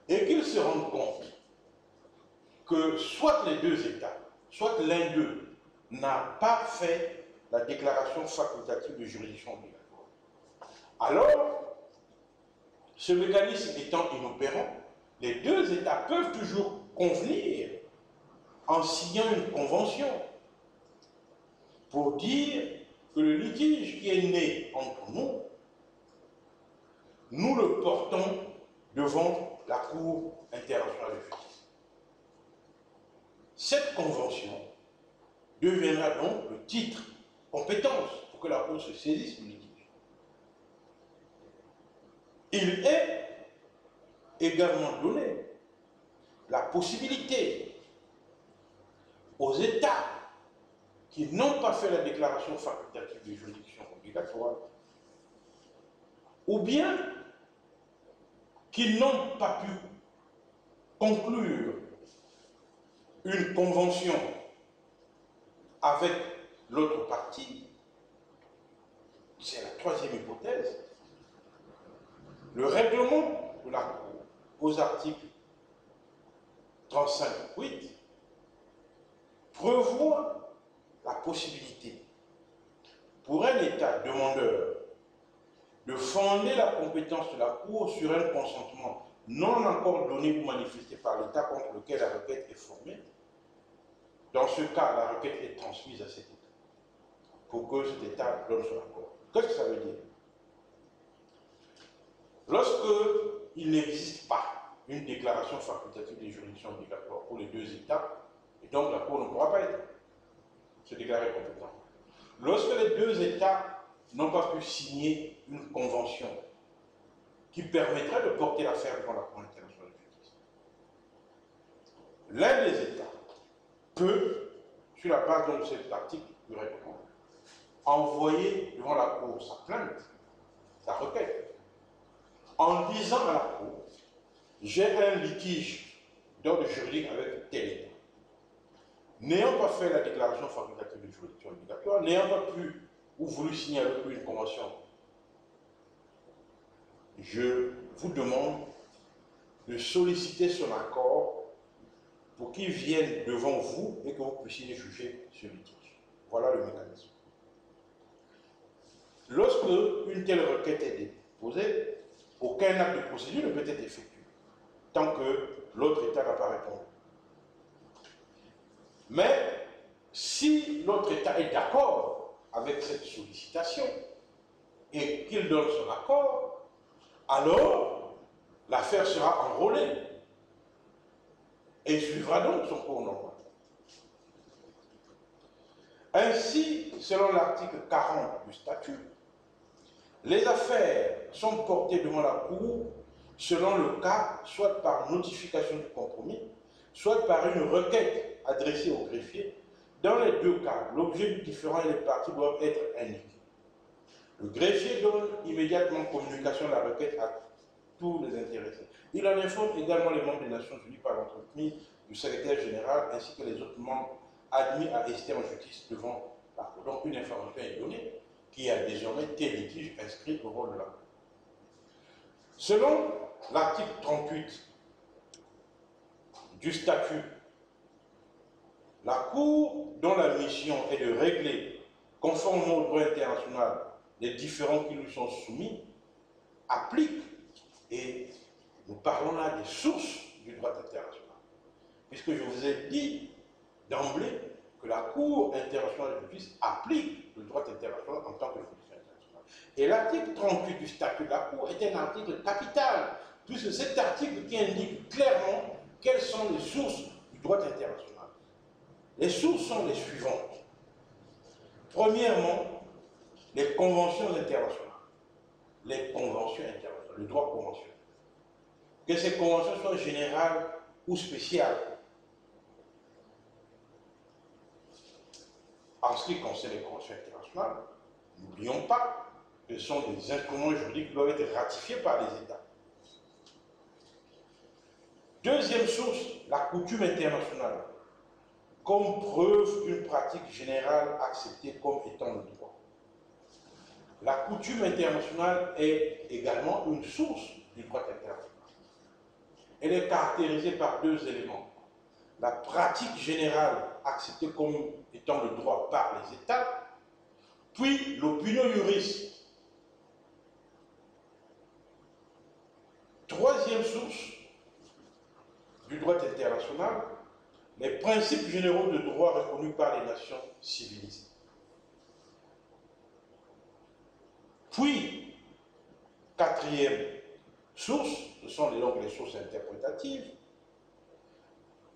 et qu'ils se rendent compte que soit les deux États, soit l'un d'eux n'a pas fait la déclaration facultative de juridiction obligatoire. Alors, ce mécanisme étant inopérant, les deux États peuvent toujours convenir en signant une convention pour dire que le litige qui est né entre nous, nous le portons devant la Cour internationale de justice. Cette convention deviendra donc le titre, compétence, pour que la Cour se saisisse du litige. Il est également donné la possibilité aux États qui n'ont pas fait la déclaration facultative de juridiction obligatoire, ou bien qui n'ont pas pu conclure une convention avec l'autre partie, c'est la troisième hypothèse, le règlement de la Cour aux articles 35.8 prévoit la possibilité pour un État demandeur de fonder la compétence de la Cour sur un consentement non encore donné ou manifesté par l'État contre lequel la requête est formée. Dans ce cas, la requête est transmise à cet État pour que cet État donne son accord. Qu'est-ce que ça veut dire? Lorsqu'il n'existe pas une déclaration facultative de juridiction obligatoire pour les deux États, et donc la Cour ne pourra pas se déclarer compétente. lorsque les deux États n'ont pas pu signer une convention qui permettrait de porter l'affaire devant la Cour internationale de justice, l'un des États peut, sur la base de cet article du règlement, envoyer devant la Cour sa plainte, sa requête, en disant à la Cour, j'ai un litige d'ordre juridique avec tel État. N'ayant pas fait la déclaration facultative de juridiction obligatoire, n'ayant pas pu ou voulu signer avec lui une convention, je vous demande de solliciter son accord pour qu'il vienne devant vous et que vous puissiez juger ce litige. Voilà le mécanisme. Lorsque une telle requête est déposée, aucun acte de procédure ne peut être effectué tant que l'autre État n'a pas répondu. Mais si l'autre État est d'accord avec cette sollicitation et qu'il donne son accord, alors l'affaire sera enrôlée et suivra donc son cours normal. Ainsi, selon l'article 40 du statut, les affaires sont portées devant la Cour selon le cas, soit par notification du compromis, soit par une requête adressée au greffier. Dans les deux cas, l'objet du différend et les parties doivent être indiqués. Le greffier donne immédiatement communication de la requête à tous les intéressés. Il en informe également les membres des Nations Unies par l'entremise du secrétaire général ainsi que les autres membres admis à rester en justice devant la Cour. Donc une information est donnée qui a désormais tel litige inscrit au rôle de la Cour. Selon l'article 38 du statut, la Cour, dont la mission est de régler, conformément au droit international, les différends qui lui sont soumis, applique, et nous parlons là des sources du droit international, puisque je vous ai dit d'emblée que la Cour internationale de justice applique le droit international en tant que juridiction internationale. Et l'article 38 du statut de la Cour est un article capital, puisque c'est cet article qui indique clairement quelles sont les sources du droit international. Les sources sont les suivantes. Premièrement, les conventions internationales. Les conventions internationales, le droit conventionnel. Que ces conventions soient générales ou spéciales. En ce qui concerne les conventions internationales, n'oublions pas que ce sont des instruments juridiques qui doivent être ratifiés par les États. Deuxième source, la coutume internationale, comme preuve d'une pratique générale acceptée comme étant le droit. La coutume internationale est également une source du droit international. Elle est caractérisée par deux éléments. La pratique générale acceptée comme étant le droit par les États, puis l'opinion juriste. Troisième source du droit international, les principes généraux de droit reconnus par les nations civilisées. Puis, quatrième source, ce sont donc les sources interprétatives.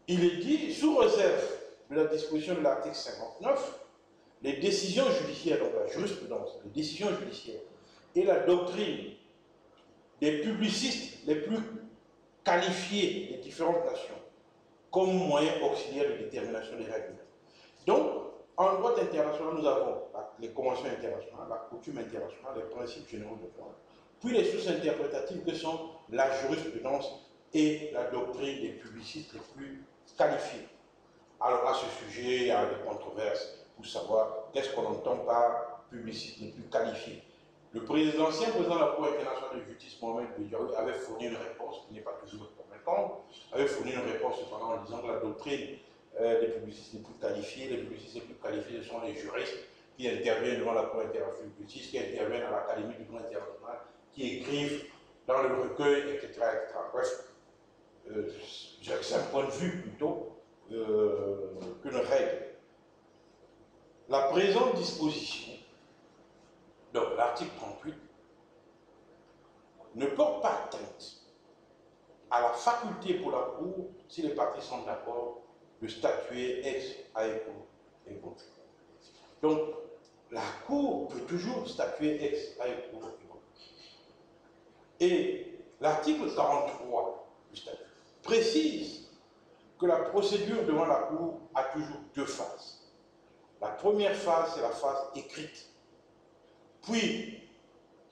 Il est dit, sous réserve de la disposition de l'article 59, les décisions judiciaires, donc la jurisprudence, les décisions judiciaires et la doctrine des publicistes les plus qualifiés des différentes nations comme moyen auxiliaire de détermination des règles. Donc, en droit international, nous avons les conventions internationales, la coutume internationale, les principes généraux de droit, puis les sources interprétatives que sont la jurisprudence et la doctrine des publicistes les plus qualifiés. Alors à ce sujet, il y a des controverses pour savoir qu'est-ce qu'on entend par publicistes les plus qualifiés. L'ancien président de la Cour internationale de justice, Mohamed Bediaoui, avait fourni une réponse qui n'est pas toujours convaincante, avait fourni une réponse cependant en disant que la doctrine des publicistes les plus qualifiés, ce sont les juristes qui interviennent devant la Cour internationale de justice, qui interviennent à l'Académie du droit international, qui écrivent dans le recueil, etc. etc. Bref, c'est un point de vue plutôt qu'une règle. La présente disposition, donc l'article 38, ne porte pas atteinte à la faculté pour la Cour, si les parties sont d'accord, de statuer ex aequo et voto. Donc, la Cour peut toujours statuer ex aequo. Et l'article 43 du statut précise que la procédure devant la Cour a toujours deux phases. La première phase, c'est la phase écrite. Puis,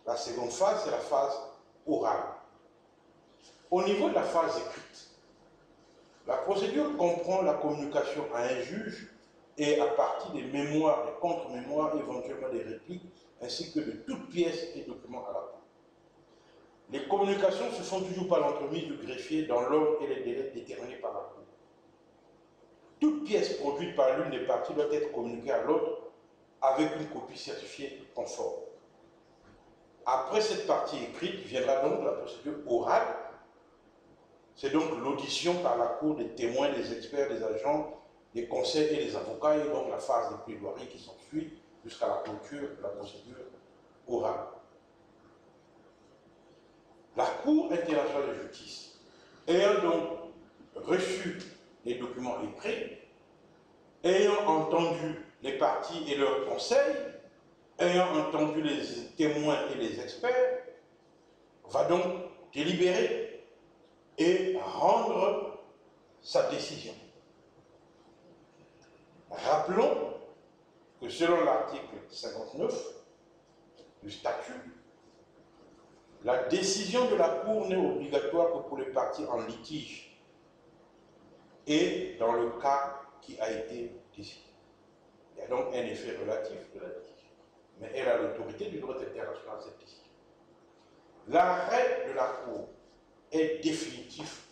la seconde phase, c'est la phase orale. Au niveau de la phase écrite, la procédure comprend la communication à un juge et à partir des mémoires, des contre-mémoires, éventuellement des répliques, ainsi que de toutes pièces et documents à la Cour. Les communications se font toujours par l'entremise du greffier dans l'ordre et les délais déterminés par la Cour. Toute pièce produite par l'une des parties doit être communiquée à l'autre avec une copie certifiée conforme. Après cette partie écrite viendra donc la procédure orale. C'est donc l'audition par la Cour des témoins, des experts, des agents, des conseils et des avocats, et donc la phase de plaidoirie qui s'ensuit jusqu'à la clôture de la procédure orale. La Cour internationale de justice, ayant donc reçu les documents écrits, ayant entendu les parties et leurs conseils, ayant entendu les témoins et les experts, va donc délibérer et rendre sa décision. Rappelons que selon l'article 59 du statut, la décision de la Cour n'est obligatoire que pour les parties en litige et dans le cas qui a été décidé. Il y a donc un effet relatif de la décision, mais elle a l'autorité du droit international, cette décision. L'arrêt de la Cour est définitif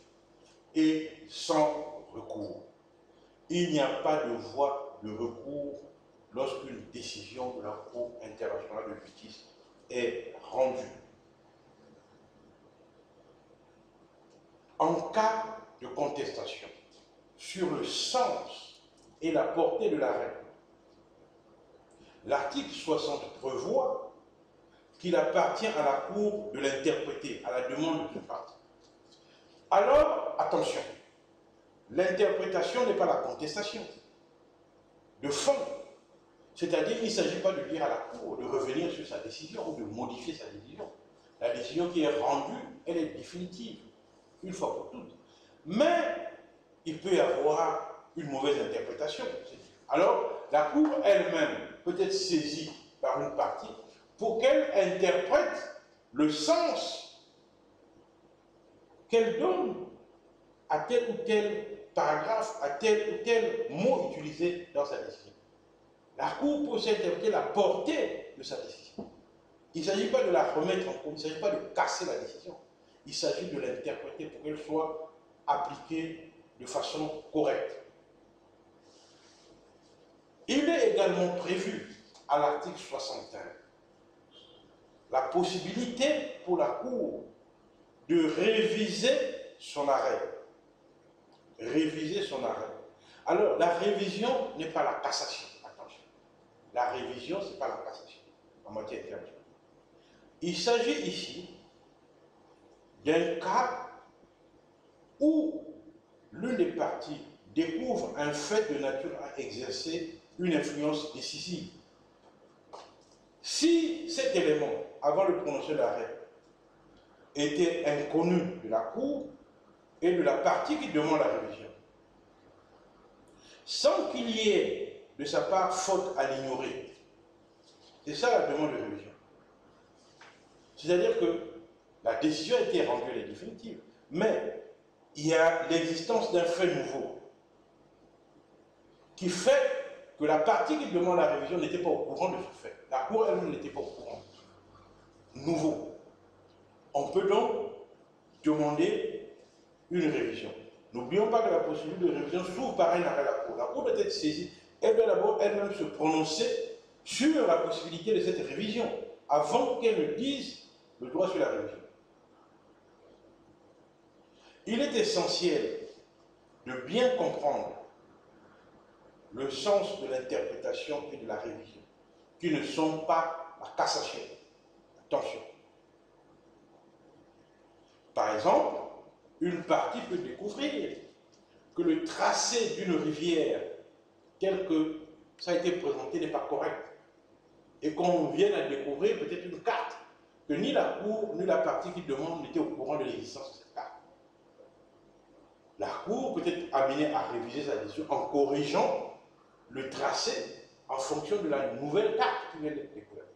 et sans recours. Il n'y a pas de voie de recours lorsqu'une décision de la Cour internationale de justice est rendue. En cas de contestation sur le sens et la portée de l'arrêt, l'article 60 prévoit qu'il appartient à la Cour de l'interpréter à la demande de toute partie. Alors, attention, l'interprétation n'est pas la contestation de fond. C'est-à-dire qu'il ne s'agit pas de dire à la Cour de revenir sur sa décision ou de modifier sa décision. La décision qui est rendue, elle est définitive, une fois pour toutes. Mais il peut y avoir une mauvaise interprétation. Alors, la Cour elle-même peut être saisie par une partie pour qu'elle interprète le sens qu'elle donne à tel ou tel paragraphe, à tel ou tel mot utilisé dans sa décision. La Cour peut aussi interpréter la portée de sa décision. Il ne s'agit pas de la remettre en cause, il ne s'agit pas de casser la décision. Il s'agit de l'interpréter pour qu'elle soit appliquée de façon correcte. Il est également prévu à l'article 61 la possibilité pour la Cour de réviser son arrêt. Réviser son arrêt. Alors, la révision n'est pas la cassation. Attention. La révision, ce n'est pas la cassation en matière internationale. Il s'agit ici d'un cas où l'une des parties découvre un fait de nature à exercer une influence décisive. Si cet élément, avant le prononcé de l'arrêt, était inconnu de la Cour et de la partie qui demande la révision, sans qu'il y ait de sa part faute à l'ignorer, c'est ça la demande de révision. C'est-à-dire que la décision a été rendue, elle est définitive, mais il y a l'existence d'un fait nouveau qui fait que la partie qui demande la révision n'était pas au courant de ce fait. La Cour elle-même n'était pas au courant. Nouveau. On peut donc demander une révision. N'oublions pas que la procédure de révision s'ouvre par un arrêt de la Cour. La Cour doit être saisie. Elle doit d'abord elle-même se prononcer sur la possibilité de cette révision avant qu'elle ne dise le droit sur la révision. Il est essentiel de bien comprendre le sens de l'interprétation et de la révision, qui ne sont pas la cassation. Attention. Par exemple, une partie peut découvrir que le tracé d'une rivière, tel que ça a été présenté, n'est pas correct. et qu'on vienne à découvrir peut-être une carte que ni la Cour ni la partie qui demande n'était au courant de l'existence de cette carte. La Cour peut être amenée à réviser sa décision en corrigeant le tracé en fonction de la nouvelle carte qui vient d'être découverte.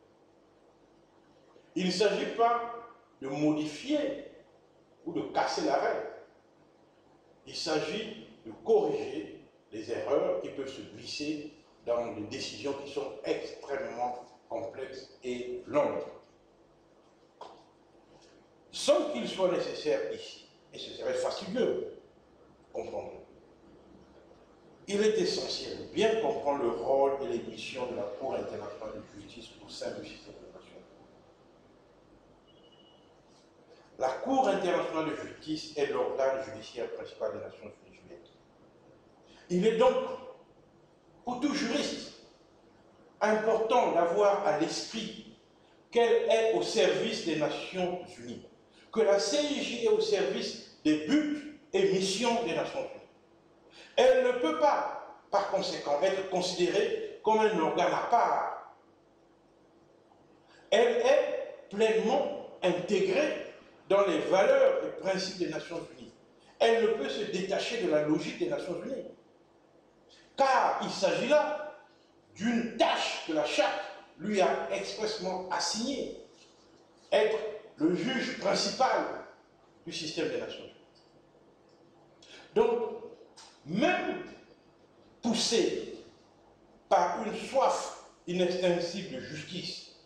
Il ne s'agit pas de modifier ou de casser la règle. Il s'agit de corriger les erreurs qui peuvent se glisser dans des décisions qui sont extrêmement complexes et longues. Sans qu'il soit nécessaire ici, et ce serait fastidieux, comprendre. Il est essentiel de bien comprendre le rôle et les missions de la Cour internationale de justice au sein du système de nations. La Cour internationale de justice est l'organe judiciaire principal des Nations Unies. Il est donc, pour tout juriste, important d'avoir à l'esprit qu'elle est au service des Nations Unies, que la CIJ est au service des buts et missions des Nations Unies. Elle ne peut pas, par conséquent, être considérée comme un organe à part. Elle est pleinement intégrée dans les valeurs et principes des Nations Unies. Elle ne peut se détacher de la logique des Nations Unies. Car il s'agit là d'une tâche que la Charte lui a expressément assignée, être le juge principal du système des Nations Unies. Donc, même poussé par une soif inextinguible de justice,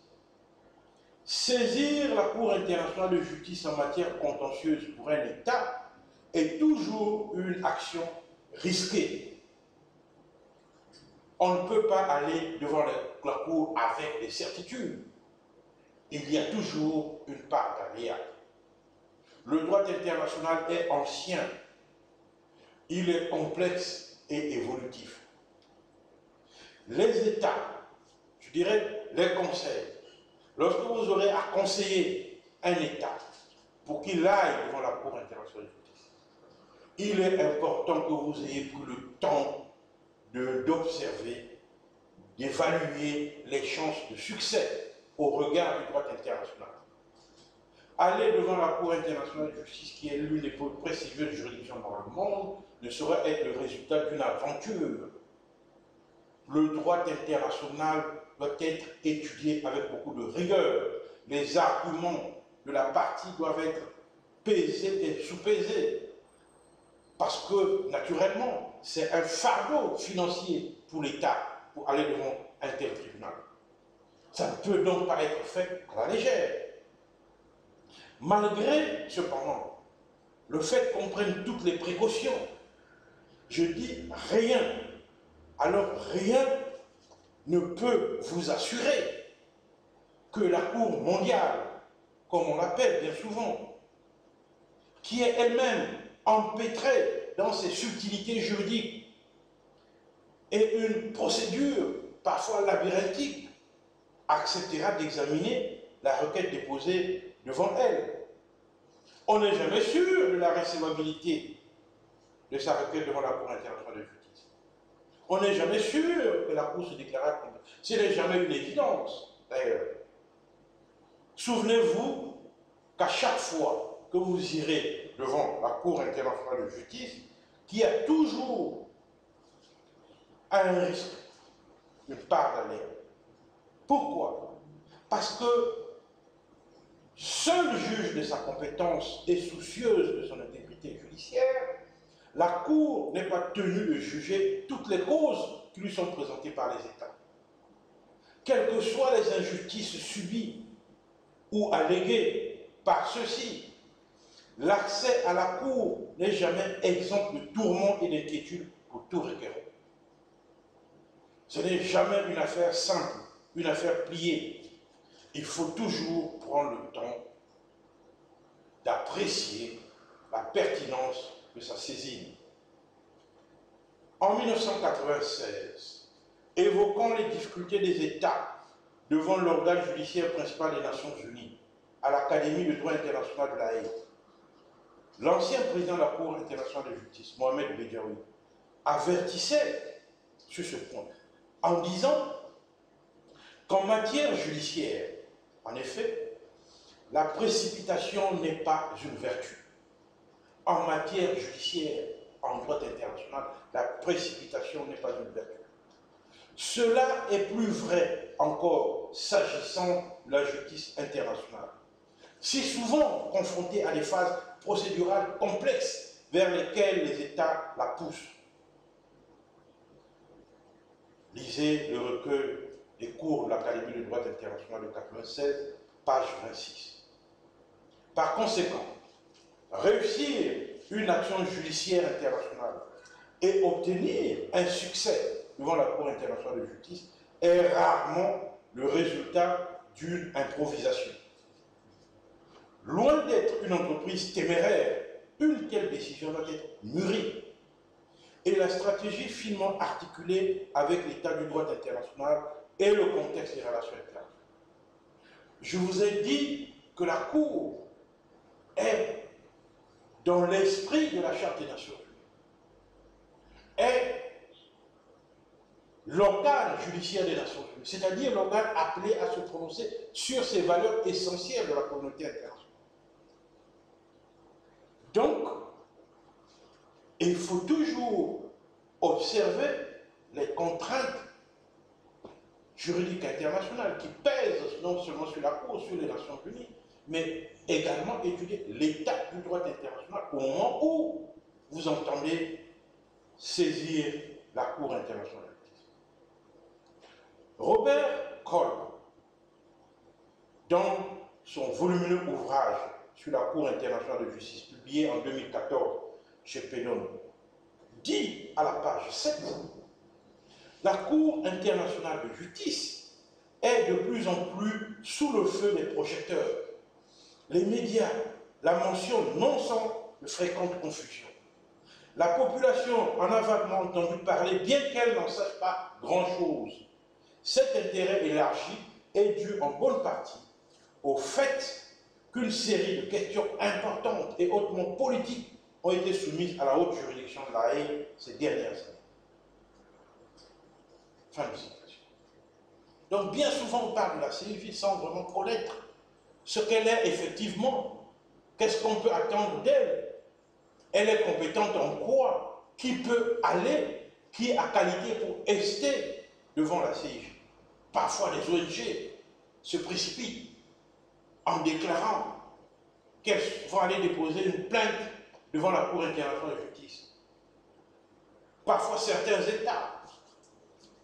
saisir la Cour internationale de justice en matière contentieuse pour un État est toujours une action risquée. On ne peut pas aller devant la Cour avec des certitudes. Il y a toujours une part d'aléa. Le droit international est ancien. Il est complexe et évolutif. Les États, je dirais les conseils, lorsque vous aurez à conseiller un État pour qu'il aille devant la Cour internationale de justice, il est important que vous ayez pris le temps d'observer, d'évaluer les chances de succès au regard du droit international. Aller devant la Cour internationale de justice, qui est l'une des plus prestigieuses juridictions dans le monde, ne saurait être le résultat d'une aventure. Le droit international doit être étudié avec beaucoup de rigueur. Les arguments de la partie doivent être pesés et sous-pesés. Parce que, naturellement, c'est un fardeau financier pour l'État pour aller devant un tel tribunal. Ça ne peut donc pas être fait à la légère. Malgré, cependant, le fait qu'on prenne toutes les précautions, je dis rien, alors rien ne peut vous assurer que la Cour mondiale, comme on l'appelle bien souvent, qui est elle-même empêtrée dans ses subtilités juridiques et une procédure parfois labyrinthique, acceptera d'examiner la requête déposée devant elle. On n'est jamais sûr de la recevabilité de sa requête devant la Cour internationale de justice. On n'est jamais sûr que la Cour se déclarera compétente. Ce n'est jamais une évidence, d'ailleurs. Souvenez-vous qu'à chaque fois que vous irez devant la Cour internationale de justice, qu'il y a toujours un risque, une part d'aléa. Pourquoi? Parce que seul juge de sa compétence et soucieuse de son intégrité judiciaire, la Cour n'est pas tenue de juger toutes les causes qui lui sont présentées par les États. Quelles que soient les injustices subies ou alléguées par ceux-ci, l'accès à la Cour n'est jamais exempt de tourments et d'inquiétudes pour tout requérant. Ce n'est jamais une affaire simple, une affaire pliée. Il faut toujours prendre le temps d'apprécier la pertinence de sa saisine. En 1996, évoquant les difficultés des États devant l'organe judiciaire principal des Nations Unies, à l'Académie de droit international de La Haye, l'ancien président de la Cour internationale de justice, Mohamed Bedjaoui, avertissait sur ce point en disant qu'en matière judiciaire, en effet, la précipitation n'est pas une vertu. En matière judiciaire, en droit international, la précipitation n'est pas une vertu. Cela est plus vrai encore s'agissant de la justice internationale. Si souvent confrontée à des phases procédurales complexes vers lesquelles les États la poussent. Lisez le recueil des cours de l'Académie de droit international de 1996, page 26. Par conséquent, réussir une action judiciaire internationale et obtenir un succès devant la Cour internationale de justice est rarement le résultat d'une improvisation. Loin d'être une entreprise téméraire, une telle décision doit être mûrie. Et la stratégie finement articulée avec l'état du droit international et le contexte des relations internationales. Je vous ai dit que la Cour est dans l'esprit de la Charte des Nations Unies, est l'organe judiciaire des Nations Unies, c'est-à-dire l'organe appelé à se prononcer sur ces valeurs essentielles de la communauté internationale. Donc, il faut toujours observer les contraintes juridiques internationales qui pèsent non seulement sur la Cour, sur les Nations Unies, mais également étudier l'état du droit international au moment où vous entendez saisir la Cour internationale. Robert Kolb, dans son volumineux ouvrage sur la Cour internationale de justice, publié en 2014 chez Pennon, dit à la page 7, la Cour internationale de justice est de plus en plus sous le feu des projecteurs. Les médias la mentionnent non sans de fréquentes confusions. La population en a vaguement entendu parler, bien qu'elle n'en sache pas grand-chose. Cet intérêt élargi est dû en bonne partie au fait qu'une série de questions importantes et hautement politiques ont été soumises à la haute juridiction de la Haye ces dernières années. Fin de citation. Donc bien souvent on parle de la CIJ sans vraiment connaître ce qu'elle est effectivement, qu'est-ce qu'on peut attendre d'elle. Elle est compétente en quoi? Qui peut aller, qui a qualité pour rester devant la CIJ? Parfois les ONG se précipitent en déclarant qu'elles vont aller déposer une plainte devant la Cour internationale de justice. Parfois certains États,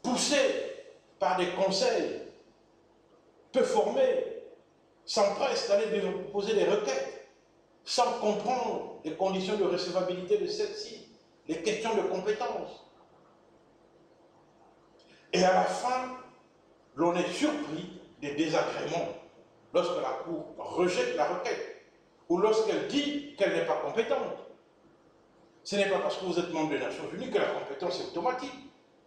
poussés par des conseils peu formés, s'empressent d'aller déposer des requêtes sans comprendre les conditions de recevabilité de celles-ci, les questions de compétence. Et à la fin, l'on est surpris des désagréments lorsque la Cour rejette la requête ou lorsqu'elle dit qu'elle n'est pas compétente. Ce n'est pas parce que vous êtes membre des Nations Unies que la compétence est automatique.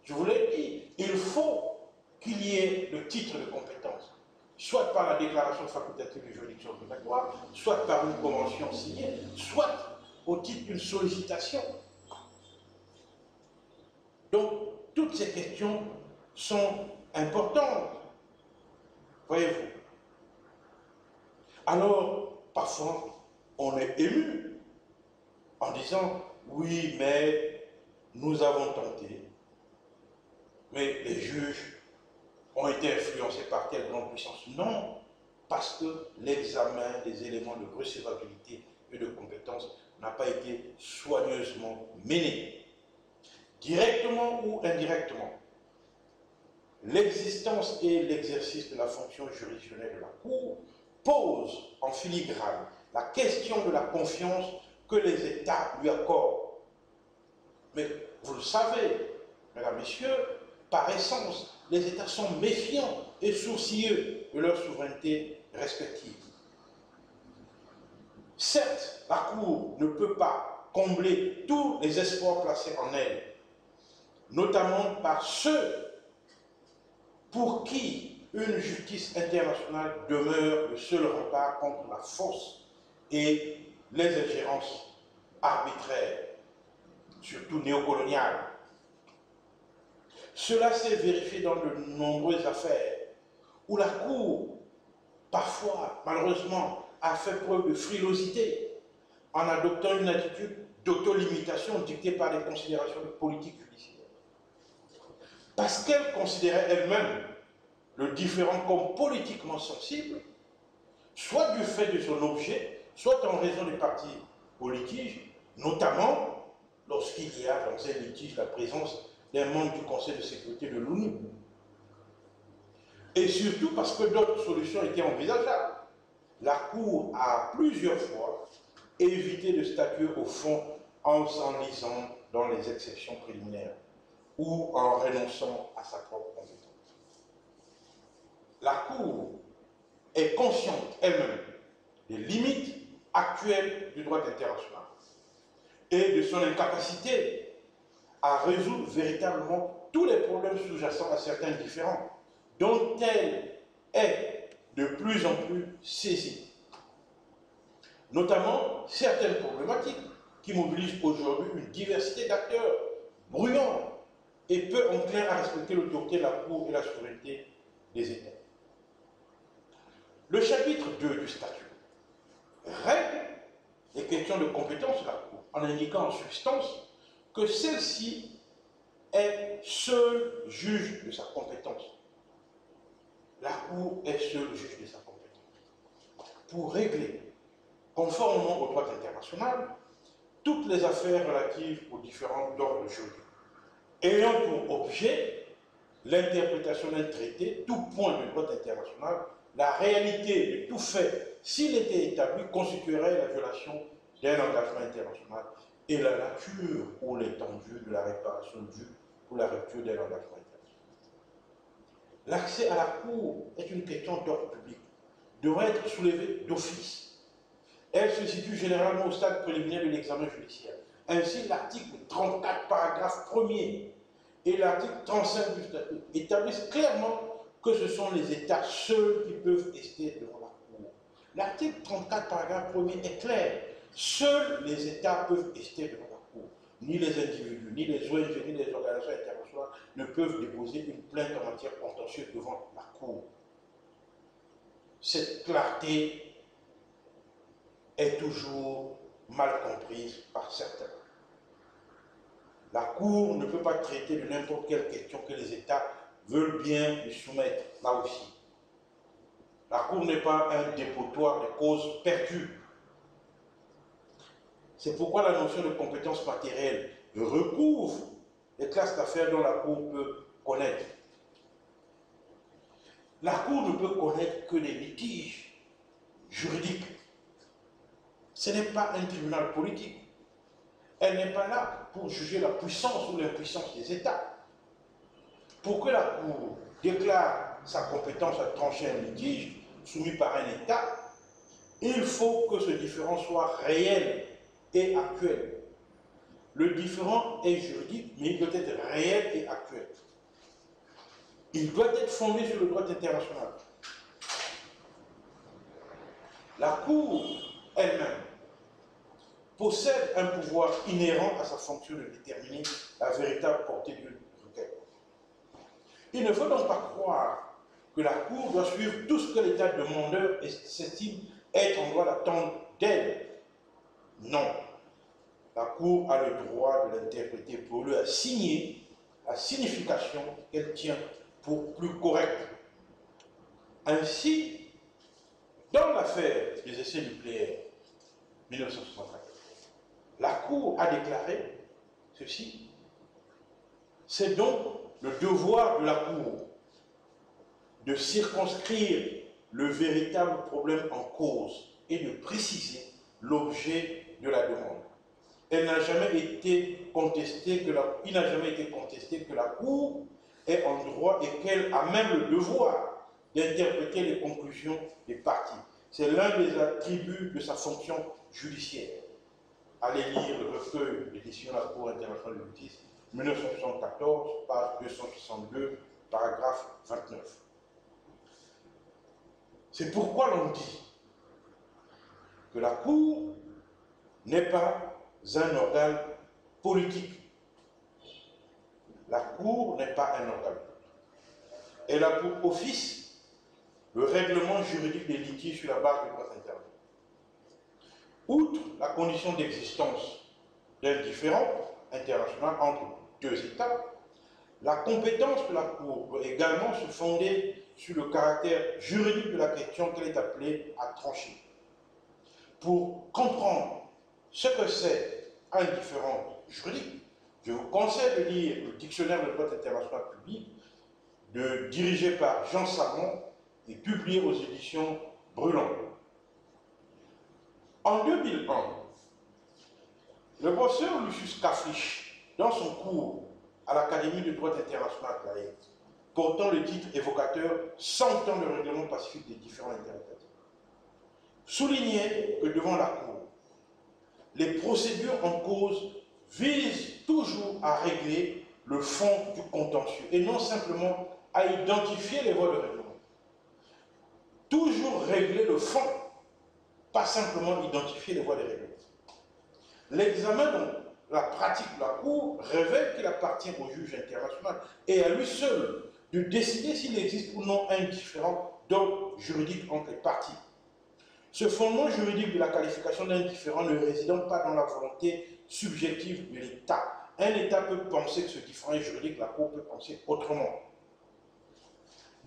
Je vous l'ai dit, il faut qu'il y ait le titre de compétence, soit par la déclaration facultative de juridiction obligatoire, soit par une convention signée, soit au titre d'une sollicitation. Donc, toutes ces questions sont importantes, voyez-vous. Alors, parfois, on est ému en disant « oui, mais nous avons tenté, mais les juges ont été influencés par quelle grande puissance ?» Non, parce que l'examen des éléments de recevabilité et de compétence n'a pas été soigneusement mené. Directement ou indirectement, l'existence et l'exercice de la fonction juridictionnelle de la Cour posent en filigrane la question de la confiance que les États lui accordent. Mais vous le savez, mesdames, messieurs, par essence, les États sont méfiants et sourcilleux de leur souveraineté respective. Certes, la Cour ne peut pas combler tous les espoirs placés en elle, notamment par ceux pour qui une justice internationale demeure le seul rempart contre la force et les ingérences arbitraires, surtout néocoloniales. Cela s'est vérifié dans de nombreuses affaires où la Cour, parfois, malheureusement, a fait preuve de frilosité en adoptant une attitude d'autolimitation dictée par des considérations de politique judiciaire. Parce qu'elle considérait elle-même le différend comme politiquement sensible, soit du fait de son objet, soit en raison des parties au litige, notamment lorsqu'il y a dans un litige la présence d'un membre du Conseil de sécurité de l'ONU. Et surtout parce que d'autres solutions étaient envisageables. La Cour a plusieurs fois évité de statuer au fond en s'enlisant dans les exceptions préliminaires ou en renonçant à sa propre compétence. La Cour est consciente elle-même des limites actuelles du droit international et de son incapacité à résoudre véritablement tous les problèmes sous-jacents à certains différends dont elle est de plus en plus saisie. Notamment certaines problématiques qui mobilisent aujourd'hui une diversité d'acteurs bruyants et peu enclins à respecter l'autorité de la Cour et la souveraineté des États. Le chapitre 2 du statut règle les questions de compétence de la Cour en indiquant en substance que celle-ci est seule juge de sa compétence. La Cour est seule juge de sa compétence pour régler, conformément au droit international, toutes les affaires relatives aux différents ordres juridiques, ayant pour objet l'interprétation d'un traité, tout point du droit international, la réalité de tout fait, s'il était établi, constituerait la violation d'un engagement international et la nature ou l'étendue de la réparation due pour la rupture d'un engagement international. L'accès à la Cour est une question d'ordre public, devrait être soulevée d'office. Elle se situe généralement au stade préliminaire de l'examen judiciaire. Ainsi, l'article 34, paragraphe 1er, et l'article 35 du statut établissent clairement que ce sont les États seuls qui peuvent rester devant la Cour. L'article 34, paragraphe 1er est clair. Seuls les États peuvent rester devant la Cour. Ni les individus, ni les ONG, ni les organisations internationales ne peuvent déposer une plainte en matière contentieuse devant la Cour. Cette clarté est toujours mal comprise par certains. La Cour ne peut pas traiter de n'importe quelle question que les États veulent bien lui soumettre, là aussi. La Cour n'est pas un dépotoir de causes perdues. C'est pourquoi la notion de compétence matérielle recouvre les classes d'affaires dont la Cour peut connaître. La Cour ne peut connaître que les litiges juridiques. Ce n'est pas un tribunal politique. Elle n'est pas là pour juger la puissance ou l'impuissance des États. Pour que la Cour déclare sa compétence à trancher un litige soumis par un État, il faut que ce différend soit réel et actuel. Le différend est juridique, mais il doit être réel et actuel. Il doit être fondé sur le droit international. La Cour elle-même possède un pouvoir inhérent à sa fonction de déterminer la véritable portée d'une requête. Il ne faut donc pas croire que la Cour doit suivre tout ce que l'État demandeur s'estime être en droit d'attendre d'elle. Non. La Cour a le droit de l'interpréter pour lui assigner la signification qu'elle tient pour plus correcte. Ainsi, dans l'affaire des essais nucléaires 1964, la Cour a déclaré ceci: c'est donc le devoir de la Cour de circonscrire le véritable problème en cause et de préciser l'objet de la demande. Il n'a jamais été contesté que la Cour est en droit et qu'elle a même le devoir d'interpréter les conclusions des parties. C'est l'un des attributs de sa fonction judiciaire. Allez lire le recueil des décisions de la Cour internationale de justice, 1974, page 262, paragraphe 29. C'est pourquoi l'on dit que la Cour n'est pas un organe politique. La Cour n'est pas un organe. Elle a pour office le règlement juridique des litiges sur la base du droit interne. Outre la condition d'existence d'un différend international entre deux États, la compétence de la Cour doit également se fonder sur le caractère juridique de la question qu'elle est appelée à trancher. Pour comprendre ce que c'est un différend juridique, je vous conseille de lire le dictionnaire de droit international public dirigé par Jean Salmon et publié aux éditions Brulon. En 2001, le professeur Lucius Kaflich, dans son cours à l'Académie de droit international de La Haye, portant le titre évocateur « 100 ans de règlement pacifique des différends interétatiques », soulignait que devant la Cour, les procédures en cause visent toujours à régler le fond du contentieux et non simplement à identifier les voies de règlement. Toujours régler le fond, pas simplement identifier les voies de règlement. L'examen, donc, la pratique de la Cour révèle qu'il appartient au juge international et à lui seul de décider s'il existe ou non un différend d'ordre juridique entre les parties. Ce fondement juridique de la qualification d'un différend ne résidant pas dans la volonté subjective de l'État. Un État peut penser que ce différend est juridique, la Cour peut penser autrement.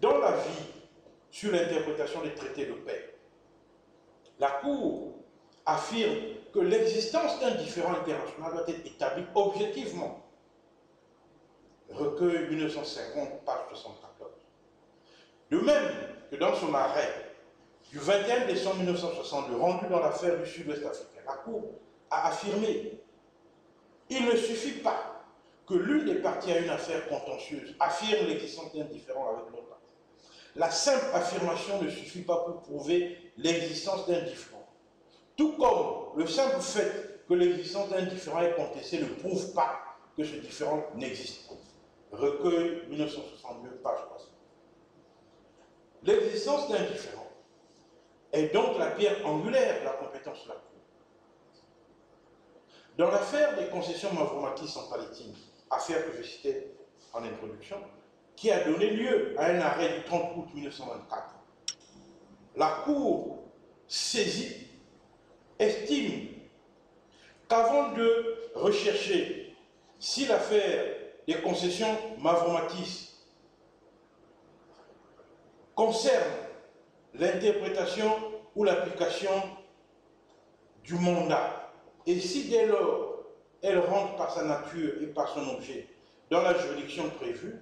Dans l'avis sur l'interprétation des traités de paix, la Cour affirme que l'existence d'un différend international doit être établie objectivement. Recueil 1950, page 74. De même que dans son arrêt du 21 décembre 1962, rendu dans l'affaire du Sud-Ouest africain, la Cour a affirmé qu'il ne suffit pas que l'une des parties à une affaire contentieuse affirme l'existence d'un différend avec l'autre partie. La simple affirmation ne suffit pas pour prouver l'existence d'un différend. Tout comme le simple fait que l'existence d'un différend est contestée ne prouve pas que ce différend n'existe pas. Recueil 1962, page 300. L'existence d'un différend est donc la pierre angulaire de la compétence de la Cour. Dans l'affaire des concessions Mavromatis en Palestine, affaire que je citais en introduction, qui a donné lieu à un arrêt du 30 août 1924, la Cour saisie estime qu'avant de rechercher si l'affaire des concessions Mavromatis concerne l'interprétation ou l'application du mandat, et si dès lors elle rentre par sa nature et par son objet dans la juridiction prévue,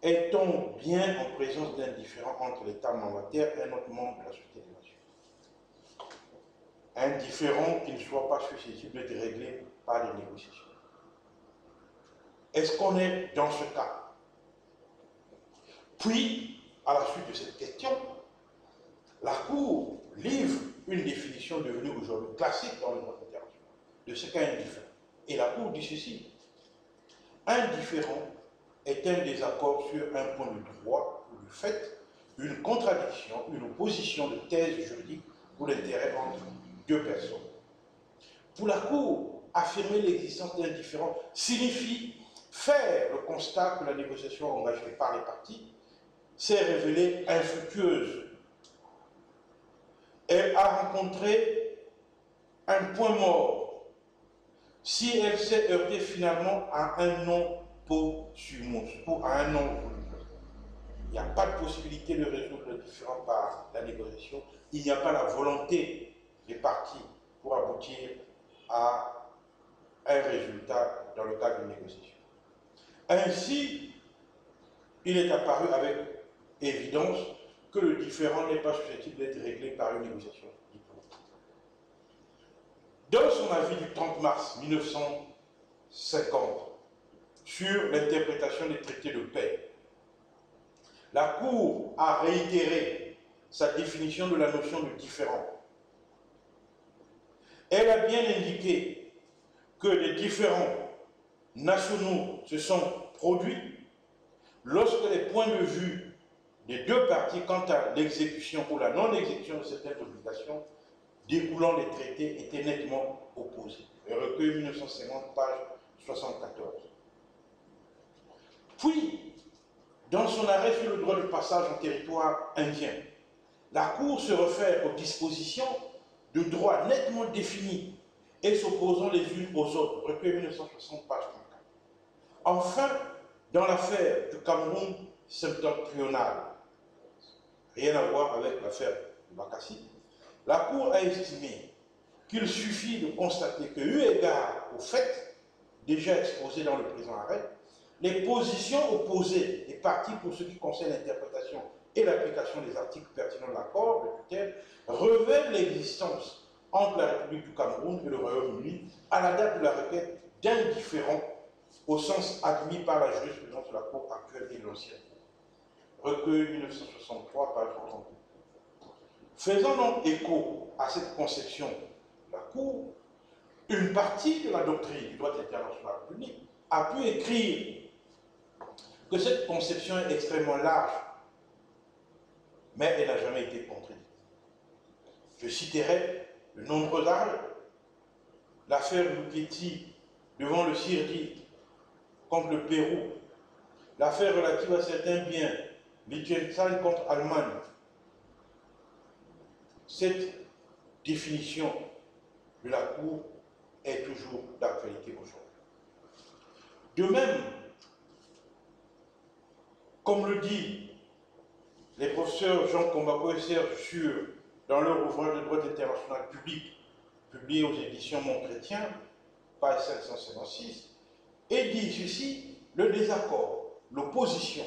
est-on bien en présence d'un différend entre l'État mandataire et un autre membre de la Société des Nations? Un différend qui ne soit pas susceptible d'être réglé par des négociations. Est-ce qu'on est dans ce cas? Puis, à la suite de cette question, la Cour livre une définition devenue aujourd'hui classique dans le droit international de ce qu'est un différend. Et la Cour dit ceci: un différend est un désaccord sur un point de droit ou de fait, une contradiction, une opposition de thèse juridique ou d'intérêt entre deux personnes. Pour la Cour, affirmer l'existence d'un différend signifie faire le constat que la négociation engagée par les parties s'est révélée infructueuse. Elle a rencontré un point mort si elle s'est heurtée finalement à un non possumus ou à un non voulu. Il n'y a pas de possibilité de résoudre le différend par la négociation. Il n'y a pas la volonté des parties pour aboutir à un résultat dans le cadre d'une négociation. Ainsi, il est apparu avec évidence que le différend n'est pas susceptible d'être réglé par une négociation diplomatique. Dans son avis du 30 mars 1950 sur l'interprétation des traités de paix, la Cour a réitéré sa définition de la notion de différend. Elle a bien indiqué que les différends nationaux se sont produits lorsque les points de vue des deux parties quant à l'exécution ou la non-exécution de certaines obligations découlant des traités étaient nettement opposés. Le recueil 1950, page 74. Puis, dans son arrêt sur le droit de passage en territoire indien, la Cour se réfère aux dispositions de droit nettement définies et s'opposant les unes aux autres, recueil 1960, page 34. Enfin, dans l'affaire du Cameroun septentrional, rien à voir avec l'affaire de Bakassi, la Cour a estimé qu'il suffit de constater que, eu égard aux faits déjà exposés dans le présent arrêt, les positions opposées des parties pour ce qui concerne l'interprétation et l'application des articles pertinents de l'accord de tutelle révèlent l'existence entre la République du Cameroun et le Royaume-Uni à la date de la requête d'un différend au sens admis par la jurisprudence de la Cour actuelle et de l'ancienne. Recueil 1963, page 32. Faisant donc écho à cette conception de la Cour, une partie de la doctrine du droit international public a pu écrire que cette conception est extrêmement large, mais elle n'a jamais été contredite. Je citerai de nombreux arrêts. L'affaire Luchetti devant le CIRDI contre le Pérou, l'affaire relative à certains biens, Liechtenstein contre Allemagne. Cette définition de la Cour est toujours d'actualité aujourd'hui. De même, comme le dit les professeurs Jean Combako et Serge Sûr dans leur ouvrage de droit international public, publié aux éditions Mon Chrétien, page 556, et dit ceci: le désaccord, l'opposition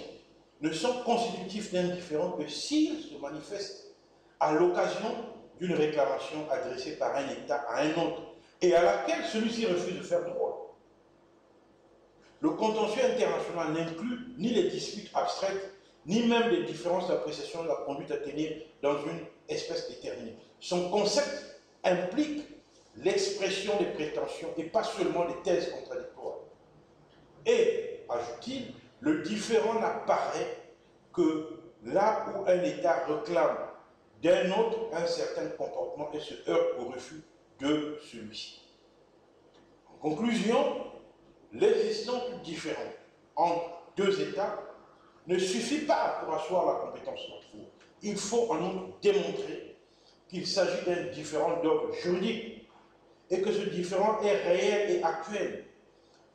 ne sont constitutifs d'un différend que s'ils se manifestent à l'occasion d'une réclamation adressée par un État à un autre et à laquelle celui-ci refuse de faire droit. Le contentieux international n'inclut ni les disputes abstraites, ni même les différences d'appréciation de la conduite à tenir dans une espèce déterminée. Son concept implique l'expression des prétentions et pas seulement des thèses contradictoires. Et, ajoute-t-il, le différend n'apparaît que là où un État réclame d'un autre un certain comportement et se heurte au refus de celui-ci. En conclusion, l'existence du différend entre deux États ne suffit pas pour asseoir la compétence de la Cour. Il faut en outre démontrer qu'il s'agit d'un différend d'ordre juridique et que ce différend est réel et actuel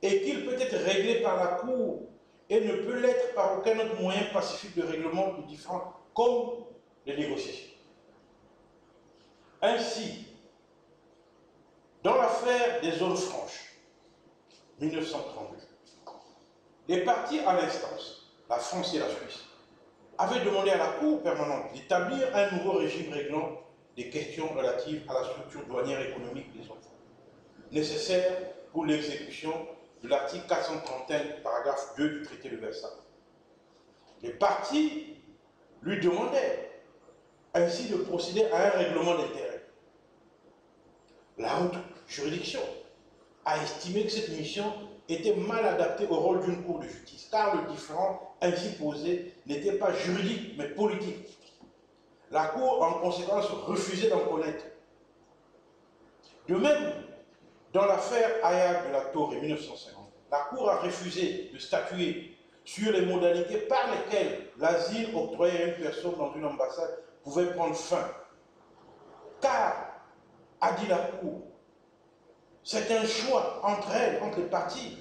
et qu'il peut être réglé par la Cour et ne peut l'être par aucun autre moyen pacifique de règlement du différend comme les négociations. Ainsi, dans l'affaire des zones franches, 1932, les parties à l'instance, la France et la Suisse, avaient demandé à la Cour permanente d'établir un nouveau régime réglant des questions relatives à la structure douanière économique des zones franches, nécessaire pour l'exécution de l'article 431, paragraphe 2 du traité de Versailles. Les parties lui demandaient ainsi de procéder à un règlement d'intérêt. La haute juridiction a estimé que cette mission était mal adaptée au rôle d'une cour de justice, car le différend ainsi posé n'était pas juridique, mais politique. La Cour, en conséquence, refusait d'en connaître. De même, dans l'affaire Aya de la Torre, 1950, la Cour a refusé de statuer sur les modalités par lesquelles l'asile octroyé à une personne dans une ambassade pouvait prendre fin. Car, a dit la Cour, c'est un choix entre elles, entre les parties.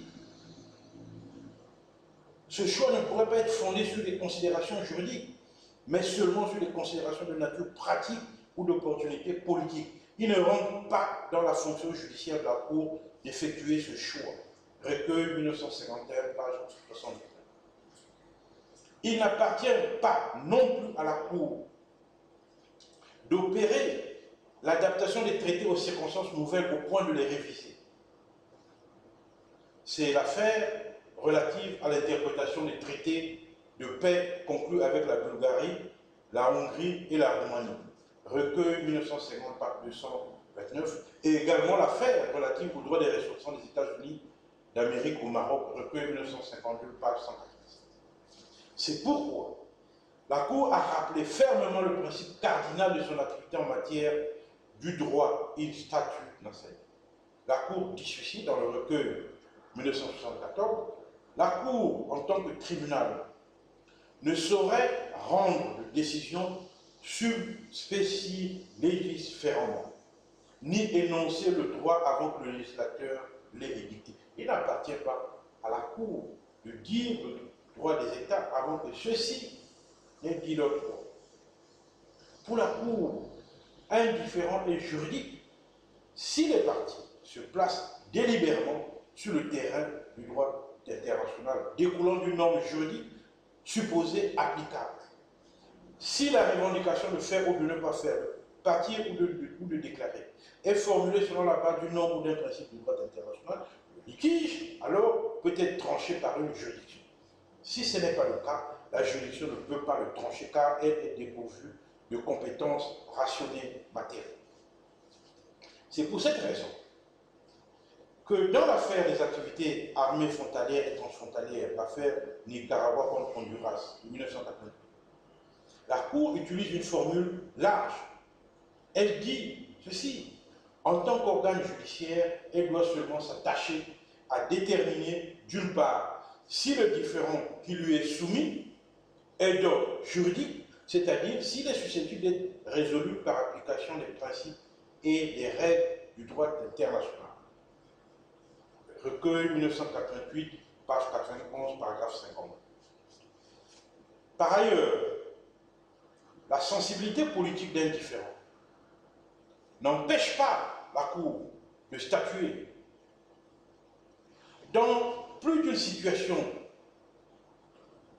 Ce choix ne pourrait pas être fondé sur des considérations juridiques, mais seulement sur des considérations de nature pratique ou d'opportunité politique. Il ne rentre pas dans la fonction judiciaire de la Cour d'effectuer ce choix. Recueil 1951, page 63. Il n'appartient pas non plus à la Cour d'opérer l'adaptation des traités aux circonstances nouvelles au point de les réviser. C'est l'affaire relative à l'interprétation des traités de paix conclus avec la Bulgarie, la Hongrie et la Roumanie. Recueil 1950 par 229, et également l'affaire relative aux droits des ressortissants des États-Unis d'Amérique au Maroc, recueil 1952, page 187. C'est pourquoi la Cour a rappelé fermement le principe cardinal de son activité en matière du droit in statu nacere. La Cour dit ceci dans le recueil 1974, la Cour, en tant que tribunal, ne saurait rendre de décision subspécilégiférément, ni énoncer le droit avant que le législateur l'ait édicté. Il n'appartient pas à la Cour de dire le droit des États avant que ceux-ci n'aient dit leur droit. Pour la Cour, un différend est juridique si les parties se placent délibérément sur le terrain du droit international découlant d'une norme juridique supposée applicable. Si la revendication de faire ou de ne pas faire, de partir ou de déclarer, est formulée selon la base d'une norme ou d'un principe du droit international, le litige, alors, peut être tranché par une juridiction. Si ce n'est pas le cas, la juridiction ne peut pas le trancher car elle est dépourvue de compétences rationnées matérielles. C'est pour cette raison que dans l'affaire des activités armées frontalières et transfrontalières, l'affaire Nicaragua contre Honduras de 1988, la Cour utilise une formule large. Elle dit ceci: en tant qu'organe judiciaire, elle doit seulement s'attacher à déterminer, d'une part, si le différend qui lui est soumis est d'ordre juridique, c'est-à-dire s'il est susceptible d'être résolu par application des principes et des règles du droit international. Recueil 1988, page 91, paragraphe 50. Par ailleurs, la sensibilité politique d'un différend n'empêche pas la Cour de statuer. Dans plus d'une situation,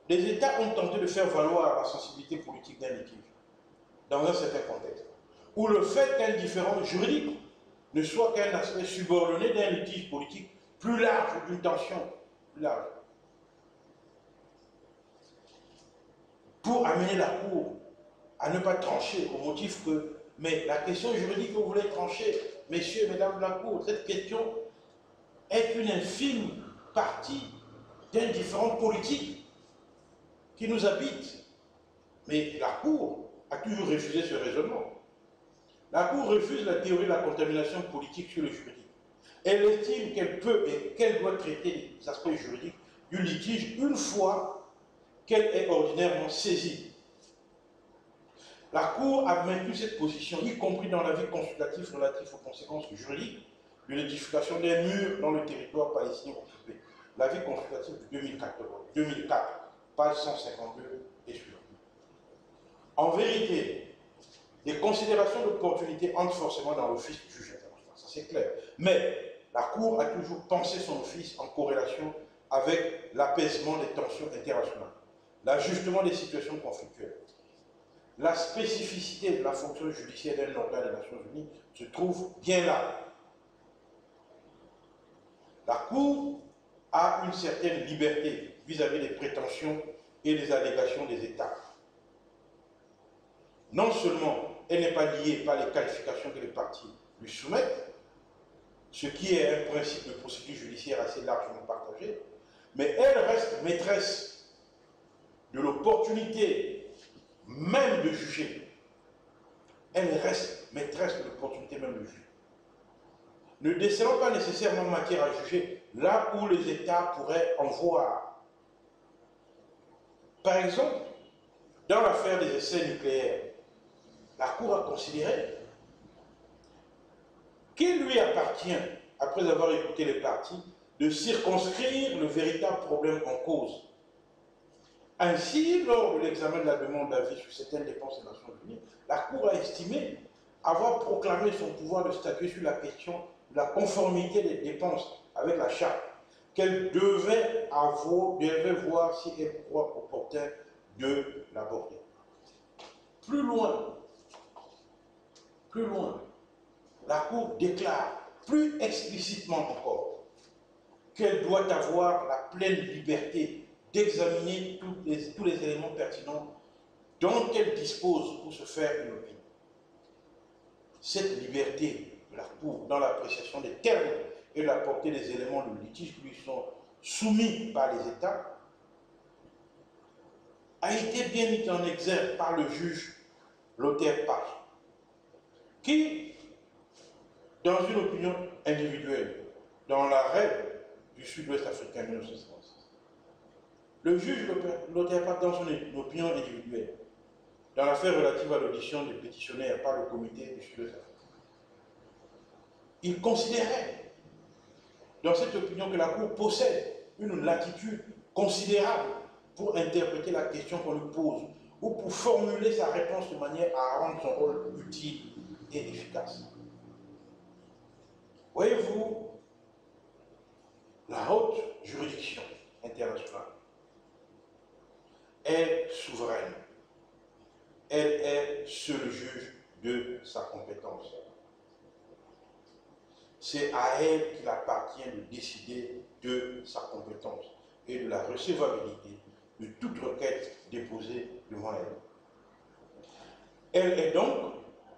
les États ont tenté de faire valoir la sensibilité politique d'un litige dans un certain contexte, où le fait qu'un différend juridique ne soit qu'un aspect subordonné d'un litige politique plus large ou d'une tension plus large. Pour amener la Cour à ne pas trancher au motif que, mais la question juridique que vous voulez trancher, messieurs, mesdames de la Cour, cette question est une infime partie d'un différend politique qui nous habite. Mais la Cour a toujours refusé ce raisonnement. La Cour refuse la théorie de la contamination politique sur le juridique. Elle estime qu'elle peut et qu'elle doit traiter les aspects juridiques du litige une fois qu'elle est ordinairement saisie. La Cour a maintenu cette position, y compris dans l'avis consultatif relatif aux conséquences juridiques de l'édification d'un mur dans le territoire palestinien occupé. L'avis consultatif de 2004, page 152 et suivant. En vérité, les considérations d'opportunité entrent forcément dans l'office du juge international, ça c'est clair. Mais la Cour a toujours pensé son office en corrélation avec l'apaisement des tensions internationales, l'ajustement des situations conflictuelles. La spécificité de la fonction judiciaire d'un organe des Nations Unies se trouve bien là. La Cour a une certaine liberté vis-à-vis des prétentions et des allégations des États. Non seulement elle n'est pas liée par les qualifications que les parties lui soumettent, ce qui est un principe de procédure judiciaire assez largement partagé, mais elle reste maîtresse de l'opportunité même de juger. Elle reste maîtresse de l'opportunité même de juger. Ne décelant pas nécessairement matière à juger là où les États pourraient en voir. Par exemple, dans l'affaire des essais nucléaires, la Cour a considéré qu'il lui appartient, après avoir écouté les parties, de circonscrire le véritable problème en cause. Ainsi, lors de l'examen de la demande d'avis sur certaines dépenses des Nations Unies, la Cour a estimé avoir proclamé son pouvoir de statuer sur la question de la conformité des dépenses avec la charte, qu'elle devait voir si elle croit opportun de l'aborder. Plus loin, la Cour déclare plus explicitement encore qu'elle doit avoir la pleine liberté d'examiner tous les éléments pertinents dont elle dispose pour se faire une opinion. Cette liberté de la Cour dans l'appréciation des termes et de la portée des éléments de litige qui lui sont soumis par les États a été bien mis en exergue par le juge Lothaire Page, qui, dans une opinion individuelle, dans l'arrêt du Sud-Ouest africain 1956, Le juge n'opère pas dans son opinion individuelle dans l'affaire relative à l'audition des pétitionnaires par le comité du Sud-Est. Il considérait dans cette opinion que la Cour possède une latitude considérable pour interpréter la question qu'on lui pose ou pour formuler sa réponse de manière à rendre son rôle utile et efficace. Voyez-vous, la haute juridiction internationale est souveraine. Elle est seule juge de sa compétence. C'est à elle qu'il appartient de décider de sa compétence et de la recevabilité de toute requête déposée devant elle. Elle est donc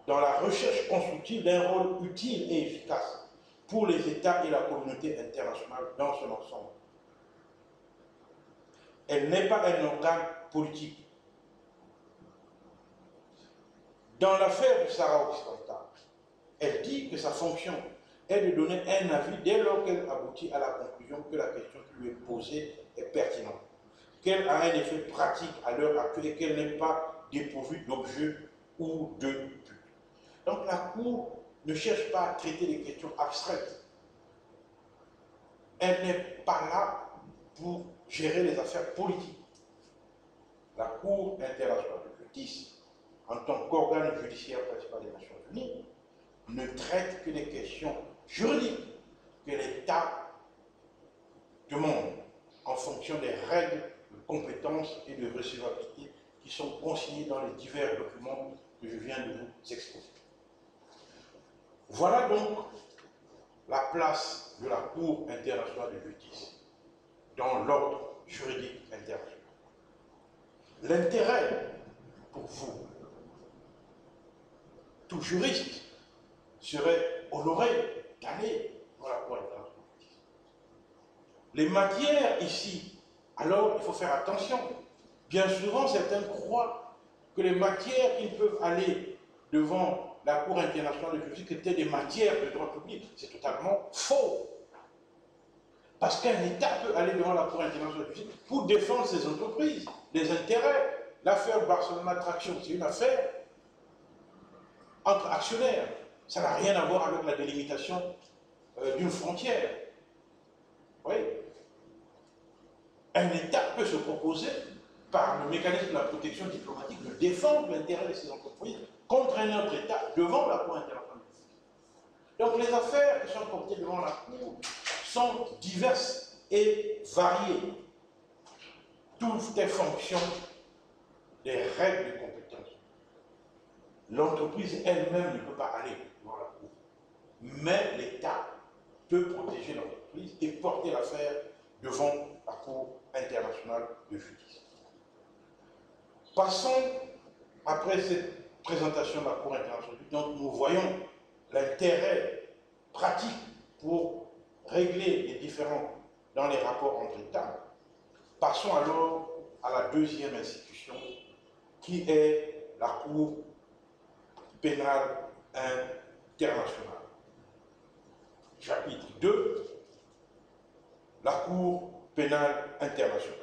dans la recherche constructive d'un rôle utile et efficace pour les États et la communauté internationale dans son ensemble. Elle n'est pas un organe politique. Dans l'affaire du Sahara occidental, elle dit que sa fonction est de donner un avis dès lors qu'elle aboutit à la conclusion que la question qui lui est posée est pertinente, qu'elle a un effet pratique à l'heure actuelle et qu'elle n'est pas dépourvue d'objet ou de but. Donc la Cour ne cherche pas à traiter des questions abstraites. Elle n'est pas là pour gérer les affaires politiques. La Cour internationale de justice, en tant qu'organe judiciaire principal des Nations Unies, ne traite que des questions juridiques que l'État demande en fonction des règles de compétence et de recevabilité qui sont consignées dans les divers documents que je viens de vous exposer. Voilà donc la place de la Cour internationale de justice dans l'ordre juridique international. L'intérêt pour vous, tout juriste, serait honoré d'aller dans la Cour internationale de justice. Les matières ici, alors il faut faire attention. Bien souvent, certains croient que les matières qui peuvent aller devant la Cour internationale de justice étaient des matières de droit public. C'est totalement faux. Parce qu'un État peut aller devant la Cour internationale de justice pour défendre ses entreprises, les intérêts. L'affaire Barcelona Traction, c'est une affaire entre actionnaires. Ça n'a rien à voir avec la délimitation d'une frontière. Oui. Un État peut se proposer, par le mécanisme de la protection diplomatique, de défendre l'intérêt de ses entreprises contre un autre État devant la Cour internationale. Donc les affaires qui sont portées devant la Cour sont diverses et variées. Tout est fonction des règles de compétence. L'entreprise elle-même ne peut pas aller devant la Cour. Mais l'État peut protéger l'entreprise et porter l'affaire devant la Cour internationale de justice. Passons, après cette présentation de la Cour internationale de justice, donc nous voyons l'intérêt pratique pour régler les différends dans les rapports entre États. Passons alors à la deuxième institution, qui est la Cour pénale internationale. Chapitre 2, la Cour pénale internationale.